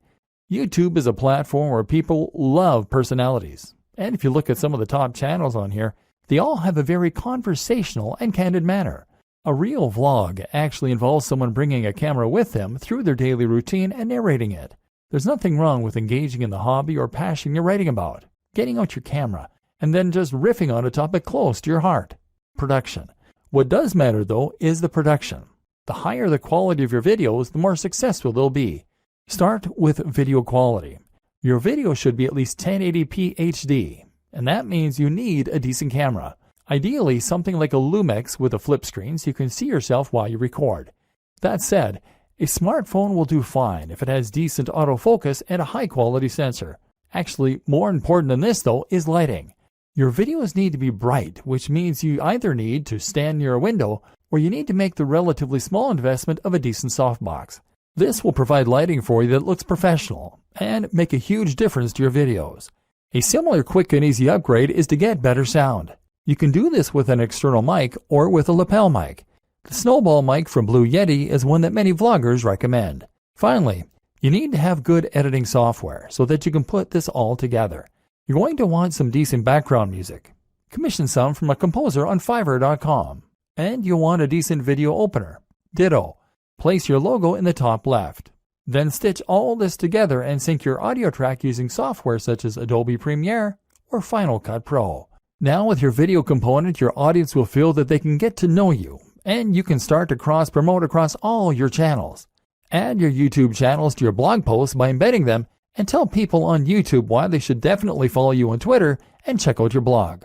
Speaker 1: YouTube is a platform where people love personalities, and if you look at some of the top channels on here, they all have a very conversational and candid manner. A real vlog actually involves someone bringing a camera with them through their daily routine and narrating it. There's nothing wrong with engaging in the hobby or passion you're writing about, getting out your camera, and then just riffing on a topic close to your heart. Production. What does matter, though, is the production. The higher the quality of your videos, the more successful they'll be. Start with video quality. Your video should be at least 1080p HD, and that means you need a decent camera. Ideally, something like a Lumix with a flip screen so you can see yourself while you record. That said, a smartphone will do fine if it has decent autofocus and a high-quality sensor. Actually, more important than this, though, is lighting. Your videos need to be bright, which means you either need to stand near a window or you need to make the relatively small investment of a decent softbox. This will provide lighting for you that looks professional and make a huge difference to your videos. A similar quick and easy upgrade is to get better sound. You can do this with an external mic or with a lapel mic. The Snowball mic from Blue Yeti is one that many vloggers recommend. Finally, you need to have good editing software so that you can put this all together. You're going to want some decent background music. Commission some from a composer on Fiverr.com. And you'll want a decent video opener. Ditto. Place your logo in the top left. Then stitch all this together and sync your audio track using software such as Adobe Premiere or Final Cut Pro. Now with your video component, your audience will feel that they can get to know you, and you can start to cross-promote across all your channels. Add your YouTube channels to your blog posts by embedding them, and tell people on YouTube why they should definitely follow you on Twitter and check out your blog.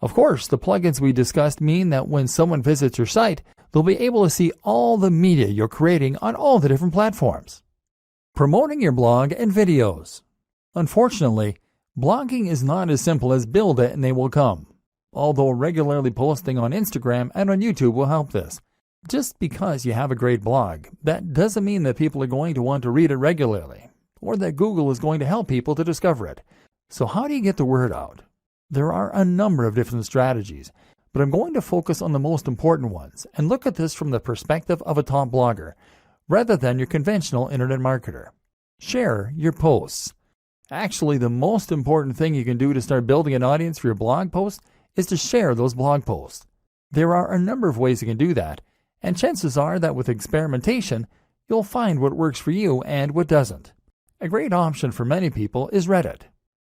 Speaker 1: Of course, the plugins we discussed mean that when someone visits your site, they'll be able to see all the media you're creating on all the different platforms. Promoting your blog and videos. Unfortunately, blogging is not as simple as build it and they will come. Although regularly posting on Instagram and on YouTube will help this. Just because you have a great blog, that doesn't mean that people are going to want to read it regularly, or that Google is going to help people to discover it. So how do you get the word out? There are a number of different strategies, but I'm going to focus on the most important ones and look at this from the perspective of a top blogger, rather than your conventional internet marketer. Share your posts. Actually, the most important thing you can do to start building an audience for your blog post is to share those blog posts. There are a number of ways you can do that, and chances are that with experimentation, you'll find what works for you and what doesn't. A great option for many people is Reddit.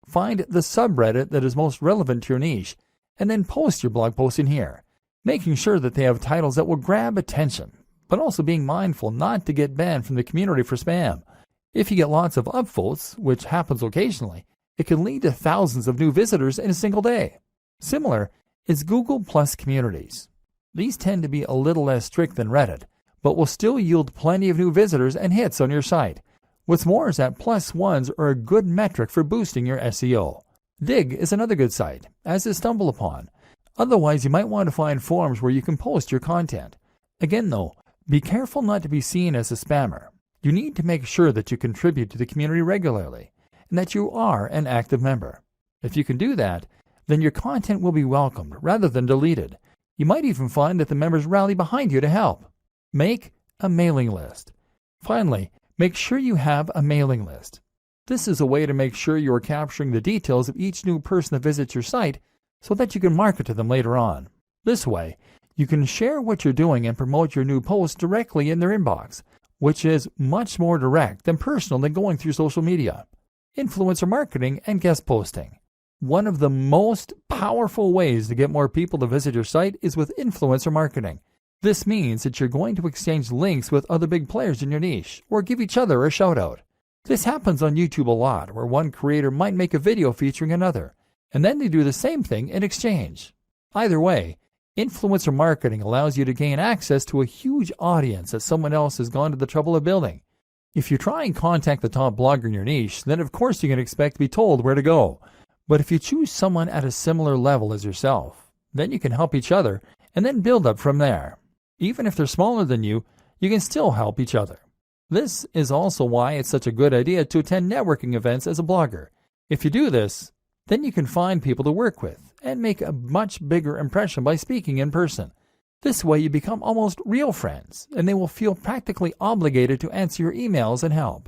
Speaker 1: Find the subreddit that is most relevant to your niche, and then post your blog post in here, making sure that they have titles that will grab attention, but also being mindful not to get banned from the community for spam. If you get lots of upvotes, which happens occasionally, it can lead to thousands of new visitors in a single day. Similar is Google Plus communities. These tend to be a little less strict than Reddit, but will still yield plenty of new visitors and hits on your site. What's more is that plus ones are a good metric for boosting your SEO. Dig is another good site, as is StumbleUpon. Otherwise, you might want to find forums where you can post your content. Again though, be careful not to be seen as a spammer. You need to make sure that you contribute to the community regularly, and that you are an active member. If you can do that, then your content will be welcomed rather than deleted. You might even find that the members rally behind you to help. Make a mailing list. Finally, make sure you have a mailing list. This is a way to make sure you are capturing the details of each new person that visits your site so that you can market to them later on. This way, you can share what you're doing and promote your new posts directly in their inbox, which is much more direct and personal than going through social media. Influencer marketing and guest posting. One of the most powerful ways to get more people to visit your site is with influencer marketing. This means that you're going to exchange links with other big players in your niche or give each other a shout out. This happens on YouTube a lot, where one creator might make a video featuring another, and then they do the same thing in exchange. Either way, influencer marketing allows you to gain access to a huge audience that someone else has gone to the trouble of building. If you try and contact the top blogger in your niche, then of course you can expect to be told where to go. But if you choose someone at a similar level as yourself, then you can help each other and then build up from there. Even if they're smaller than you can still help each other. This is also why it's such a good idea to attend networking events as a blogger. If you do this, then you can find people to work with and make a much bigger impression by speaking in person. This way you become almost real friends, and they will feel practically obligated to answer your emails and help.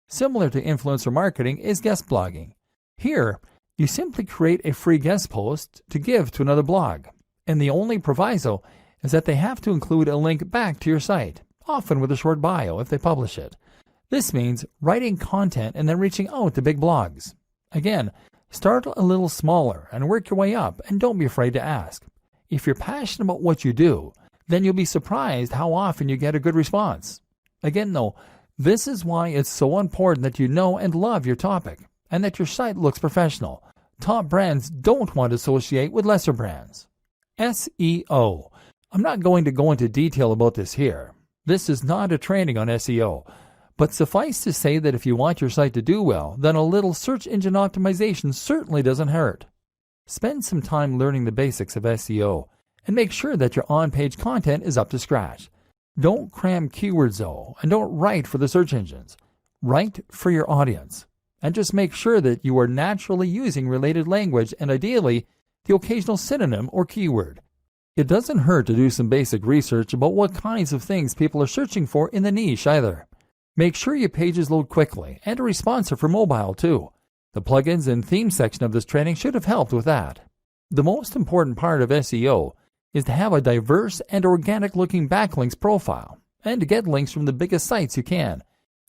Speaker 1: Similar to influencer marketing is guest blogging. Here, you simply create a free guest post to give to another blog, and the only proviso is that they have to include a link back to your site, often with a short bio if they publish it. This means writing content and then reaching out to big blogs. Again, start a little smaller and work your way up, and don't be afraid to ask. If you're passionate about what you do, then you'll be surprised how often you get a good response. Again though, this is why it's so important that you know and love your topic, and that your site looks professional. Top brands don't want to associate with lesser brands. SEO. I'm not going to go into detail about this here. This is not a training on SEO, but suffice to say that if you want your site to do well, then a little search engine optimization certainly doesn't hurt. Spend some time learning the basics of SEO and make sure that your on-page content is up to scratch. Don't cram keywords though, and don't write for the search engines. Write for your audience, and just make sure that you are naturally using related language and ideally the occasional synonym or keyword. It doesn't hurt to do some basic research about what kinds of things people are searching for in the niche either. Make sure your pages load quickly and are responsive for mobile too. The plugins and theme section of this training should have helped with that. The most important part of SEO is to have a diverse and organic looking backlinks profile and to get links from the biggest sites you can.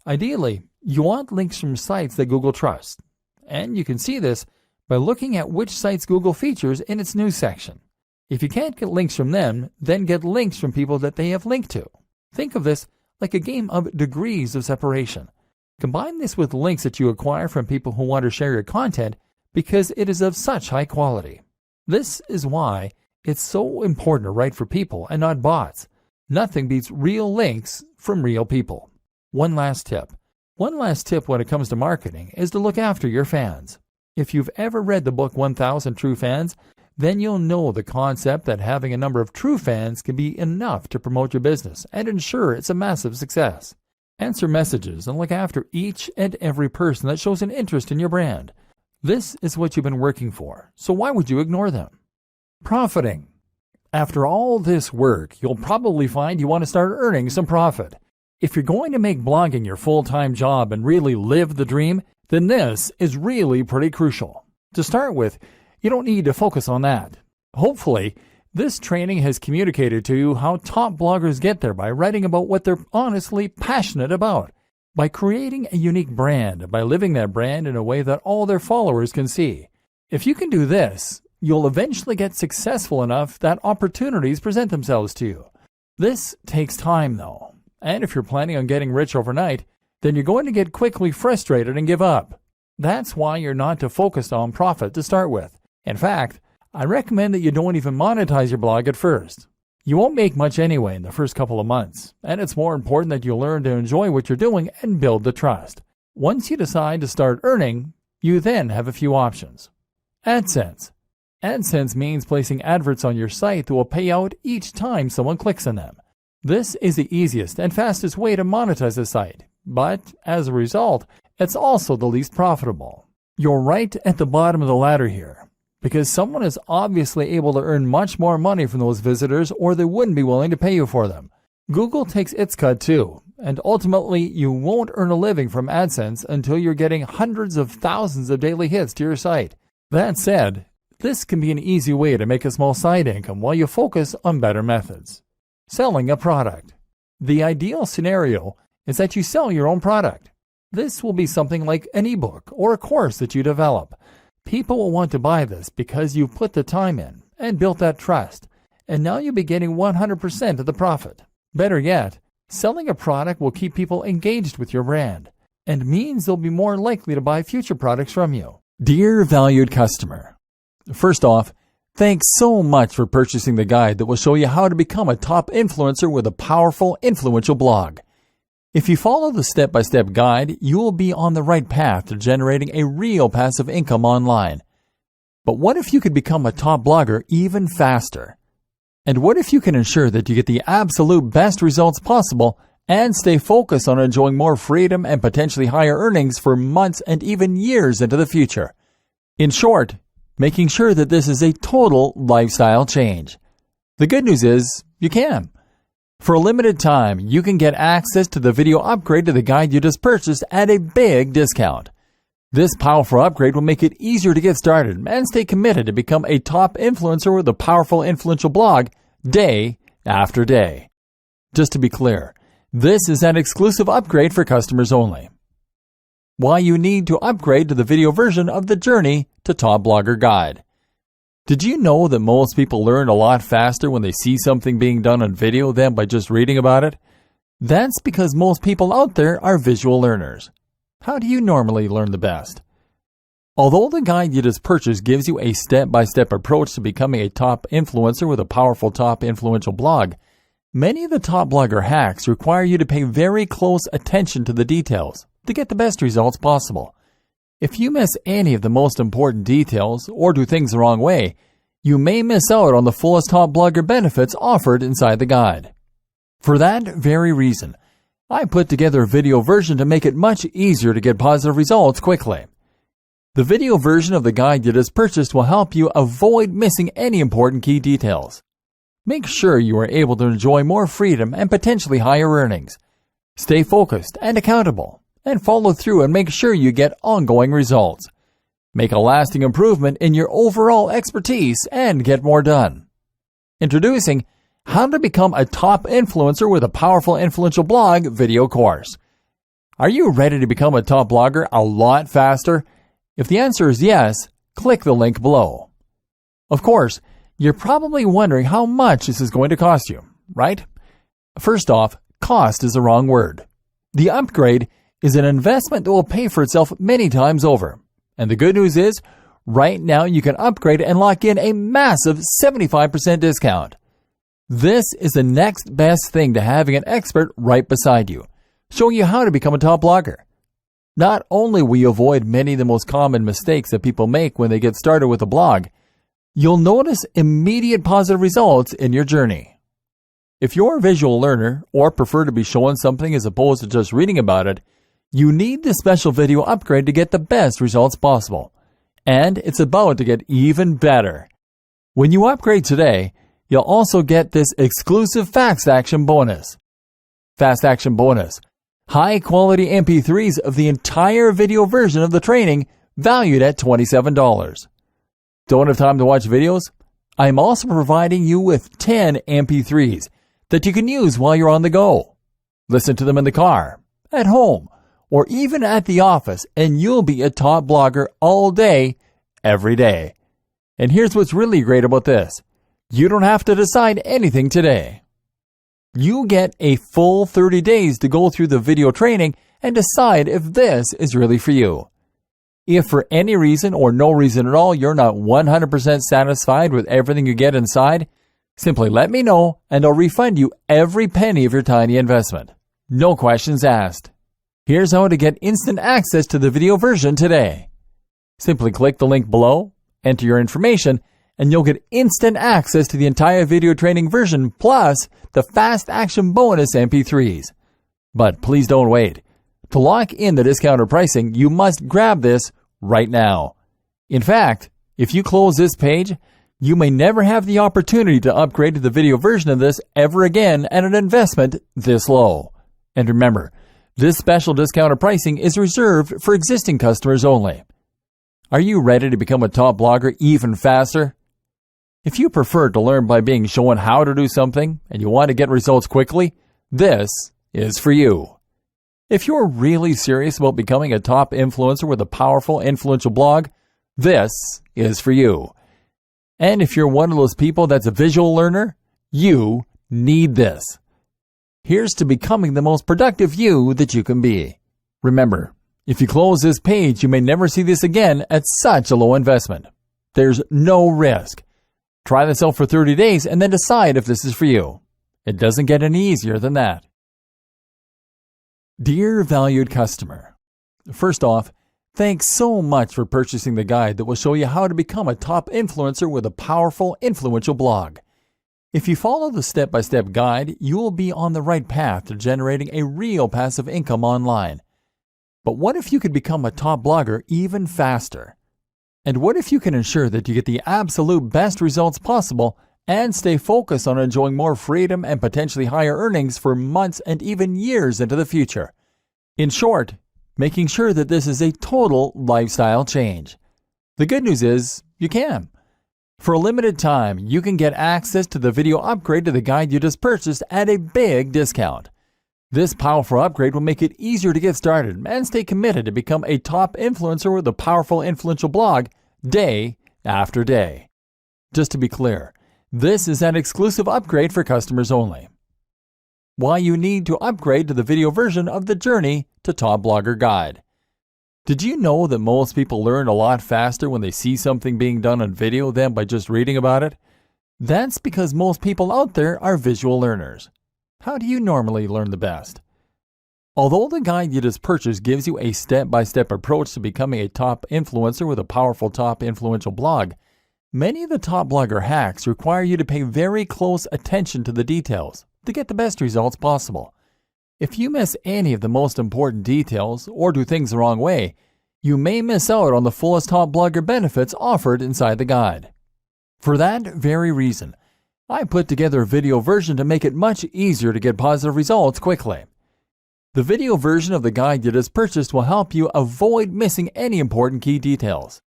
Speaker 1: Ideally, you want links from sites that Google trusts, and you can see this by looking at which sites Google features in its news section. If you can't get links from them, then get links from people that they have linked to. Think of this like a game of degrees of separation. Combine this with links that you acquire from people who want to share your content because it is of such high quality. This is why it's so important to write for people and not bots. Nothing beats real links from real people. One last tip when it comes to marketing is to look after your fans. If you've ever read the book 1000 True Fans, then you'll know the concept that having a number of true fans can be enough to promote your business and ensure it's a massive success. Answer messages and look after each and every person that shows an interest in your brand. This is what you've been working for, so why would you ignore them? Profiting. After all this work, you'll probably find you want to start earning some profit. If you're going to make blogging your full-time job and really live the dream, then this is really pretty crucial. To start with, you don't need to focus on that. Hopefully, this training has communicated to you how top bloggers get there by writing about what they're honestly passionate about, by creating a unique brand, by living that brand in a way that all their followers can see. If you can do this, you'll eventually get successful enough that opportunities present themselves to you. This takes time though, and if you're planning on getting rich overnight, then you're going to get quickly frustrated and give up. That's why you're not to focus on profit to start with. In fact, I recommend that you don't even monetize your blog at first. You won't make much anyway in the first couple of months, and it's more important that you learn to enjoy what you're doing and build the trust. Once you decide to start earning, you then have a few options. AdSense. AdSense means placing adverts on your site that will pay out each time someone clicks on them. This is the easiest and fastest way to monetize a site, but as a result, it's also the least profitable. You're right at the bottom of the ladder here, because someone is obviously able to earn much more money from those visitors or they wouldn't be willing to pay you for them. Google takes its cut too, and ultimately you won't earn a living from AdSense until you're getting hundreds of thousands of daily hits to your site. That said, this can be an easy way to make a small side income while you focus on better methods. Selling a product. The ideal scenario is that you sell your own product. This will be something like an ebook or a course that you develop. People will want to buy this because you've put the time in and built that trust, and now you'll be getting 100% of the profit. Better yet, selling a product will keep people engaged with your brand and means they'll be more likely to buy future products from you. Dear valued customer, first off, thanks so much for purchasing the guide that will show you how to become a top influencer with a powerful, influential blog. If you follow the step-by-step guide, you will be on the right path to generating a real passive income online. But what if you could become a top blogger even faster? And what if you can ensure that you get the absolute best results possible and stay focused on enjoying more freedom and potentially higher earnings for months and even years into the future? In short, making sure that this is a total lifestyle change. The good news is, you can. For a limited time, you can get access to the video upgrade to the guide you just purchased at a big discount. This powerful upgrade will make it easier to get started and stay committed to become a top influencer with a powerful, influential blog day after day. Just to be clear, this is an exclusive upgrade for customers only. Why you need to upgrade to the video version of the Journey to Top Blogger Guide. Did you know that most people learn a lot faster when they see something being done on video than by just reading about it? That's because most people out there are visual learners. How do you normally learn the best? Although the guide you just purchased gives you a step-by-step approach to becoming a top influencer with a powerful top influential blog, many of the top blogger hacks require you to pay very close attention to the details to get the best results possible. If you miss any of the most important details or do things the wrong way, you may miss out on the fullest top blogger benefits offered inside the guide. For that very reason, I put together a video version to make it much easier to get positive results quickly. The video version of the guide you just purchased will help you avoid missing any important key details. Make sure you are able to enjoy more freedom and potentially higher earnings. Stay focused and accountable, and follow through and make sure you get ongoing results. Make a lasting improvement in your overall expertise and get more done. Introducing How to Become a Top Influencer with a Powerful Influential Blog video course. Are you ready to become a top blogger a lot faster? If the answer is yes, click the link below. Of course, you're probably wondering how much this is going to cost you, right? First off, cost is the wrong word. The upgrade is an investment that will pay for itself many times over. And the good news is, right now you can upgrade and lock in a massive 75% discount. This is the next best thing to having an expert right beside you, showing you how to become a top blogger. Not only will you avoid many of the most common mistakes that people make when they get started with a blog, you'll notice immediate positive results in your journey. If you're a visual learner or prefer to be shown something as opposed to just reading about it, you need this special video upgrade to get the best results possible. And it's about to get even better. When you upgrade today, you'll also get this exclusive Fast Action bonus. Fast Action bonus. High quality MP3s of the entire video version of the training valued at $27. Don't have time to watch videos? I'm also providing you with 10 MP3s that you can use while you're on the go. Listen to them in the car, at home, or even at the office, and you'll be a top blogger all day, every day. And here's what's really great about this. You don't have to decide anything today. You get a full 30 days to go through the video training and decide if this is really for you. If for any reason or no reason at all you're not 100% satisfied with everything you get inside, simply let me know and I'll refund you every penny of your tiny investment. No questions asked. Here's how to get instant access to the video version today. Simply click the link below, enter your information, and you'll get instant access to the entire video training version plus the Fast Action bonus MP3s. But please don't wait. To lock in the discounted pricing, you must grab this right now. In fact, if you close this page, you may never have the opportunity to upgrade to the video version of this ever again at an investment this low. And remember, this special discounted pricing is reserved for existing customers only. Are you ready to become a top blogger even faster? If you prefer to learn by being shown how to do something and you want to get results quickly, this is for you. If you're really serious about becoming a top influencer with a powerful, influential blog, this is for you. And if you're one of those people that's a visual learner, you need this. Here's to becoming the most productive you that you can be. Remember, if you close this page, you may never see this again at such a low investment. There's no risk. Try this out for 30 days and then decide if this is for you. It doesn't get any easier than that. Dear valued customer, first off, thanks so much for purchasing the guide that will show you how to become a top influencer with a powerful, influential blog. If you follow the step-by-step guide, you will be on the right path to generating a real passive income online. But what if you could become a top blogger even faster? And what if you can ensure that you get the absolute best results possible and stay focused on enjoying more freedom and potentially higher earnings for months and even years into the future? In short, making sure that this is a total lifestyle change. The good news is, you can. For a limited time, you can get access to the video upgrade to the guide you just purchased at a big discount. This powerful upgrade will make it easier to get started and stay committed to become a top influencer with a powerful, influential blog day after day. Just to be clear, this is an exclusive upgrade for customers only. Why you need to upgrade to the video version of the Journey to Top Blogger Guide. Did you know that most people learn a lot faster when they see something being done on video than by just reading about it? That's because most people out there are visual learners. How do you normally learn the best? Although the guide you just purchased gives you a step-by-step approach to becoming a top influencer with a powerful, top influential blog, many of the top blogger hacks require you to pay very close attention to the details to get the best results possible. If you miss any of the most important details or do things the wrong way, you may miss out on the fullest top blogger benefits offered inside the guide. For that very reason, I put together a video version to make it much easier to get positive results quickly. The video version of the guide you just purchased will help you avoid missing any important key details.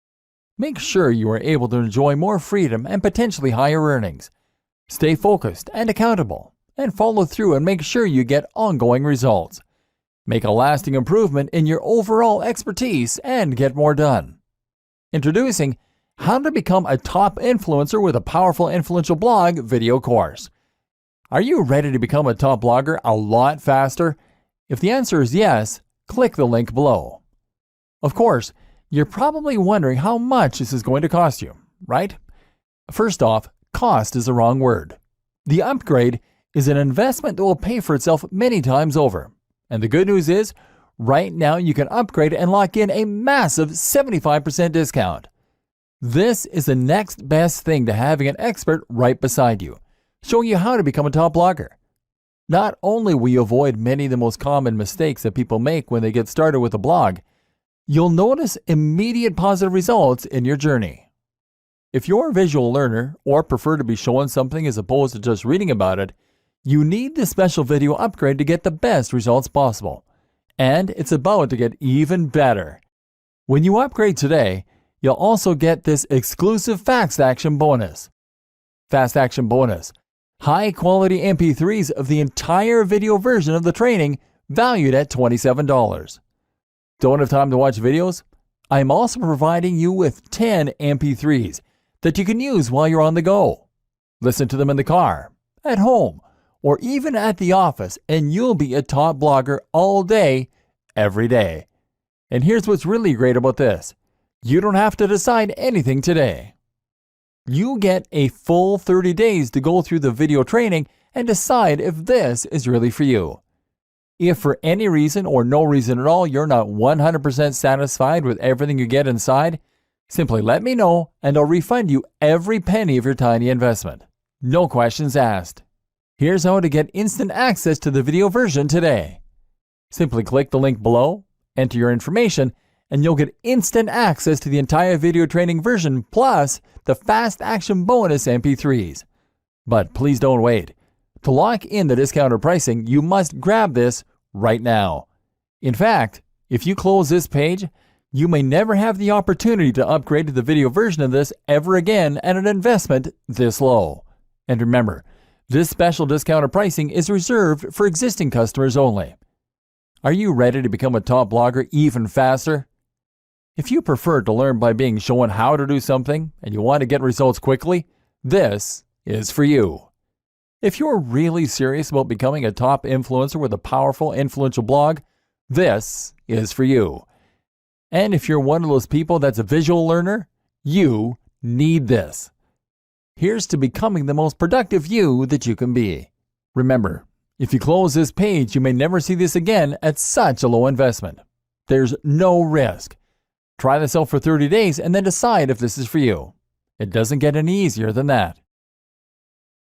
Speaker 1: Make sure you are able to enjoy more freedom and potentially higher earnings. Stay focused and accountable, and follow through and make sure you get ongoing results. Make a lasting improvement in your overall expertise and get more done. Introducing How to Become a Top Influencer with a Powerful Influential Blog video course. Are you ready to become a top blogger a lot faster? If the answer is yes, click the link below. Of course, you're probably wondering how much this is going to cost you, right? First off, cost is the wrong word. The upgrade is an investment that will pay for itself many times over. And the good news is, right now you can upgrade and lock in a massive 75% discount. This is the next best thing to having an expert right beside you, showing you how to become a top blogger. Not only will you avoid many of the most common mistakes that people make when they get started with a blog, you'll notice immediate positive results in your journey. If you're a visual learner or prefer to be shown something as opposed to just reading about it, you need this special video upgrade to get the best results possible. And it's about to get even better. When you upgrade today, you'll also get this exclusive Fast Action bonus. Fast Action bonus. High-quality MP3s of the entire video version of the training valued at $27. Don't have time to watch videos? I'm also providing you with 10 MP3s that you can use while you're on the go. Listen to them in the car, at home, or even at the office, and you'll be a top blogger all day, every day. And here's what's really great about this. You don't have to decide anything today. You get a full 30 days to go through the video training and decide if this is really for you. If for any reason or no reason at all you're not 100% satisfied with everything you get inside, simply let me know and I'll refund you every penny of your tiny investment. No questions asked. Here's how to get instant access to the video version today. Simply click the link below, enter your information, and you'll get instant access to the entire video training version plus the Fast Action bonus MP3s. But please don't wait. To lock in the discounted pricing, you must grab this right now. In fact, if you close this page, you may never have the opportunity to upgrade to the video version of this ever again at an investment this low. And remember, this special discounted pricing is reserved for existing customers only. Are you ready to become a top blogger even faster? If you prefer to learn by being shown how to do something and you want to get results quickly, this is for you. If you're really serious about becoming a top influencer with a powerful, influential blog, this is for you. And if you're one of those people that's a visual learner, you need this. Here's to becoming the most productive you that you can be. Remember, if you close this page, you may never see this again at such a low investment. There's no risk. Try this out for 30 days and then decide if this is for you. It doesn't get any easier than that.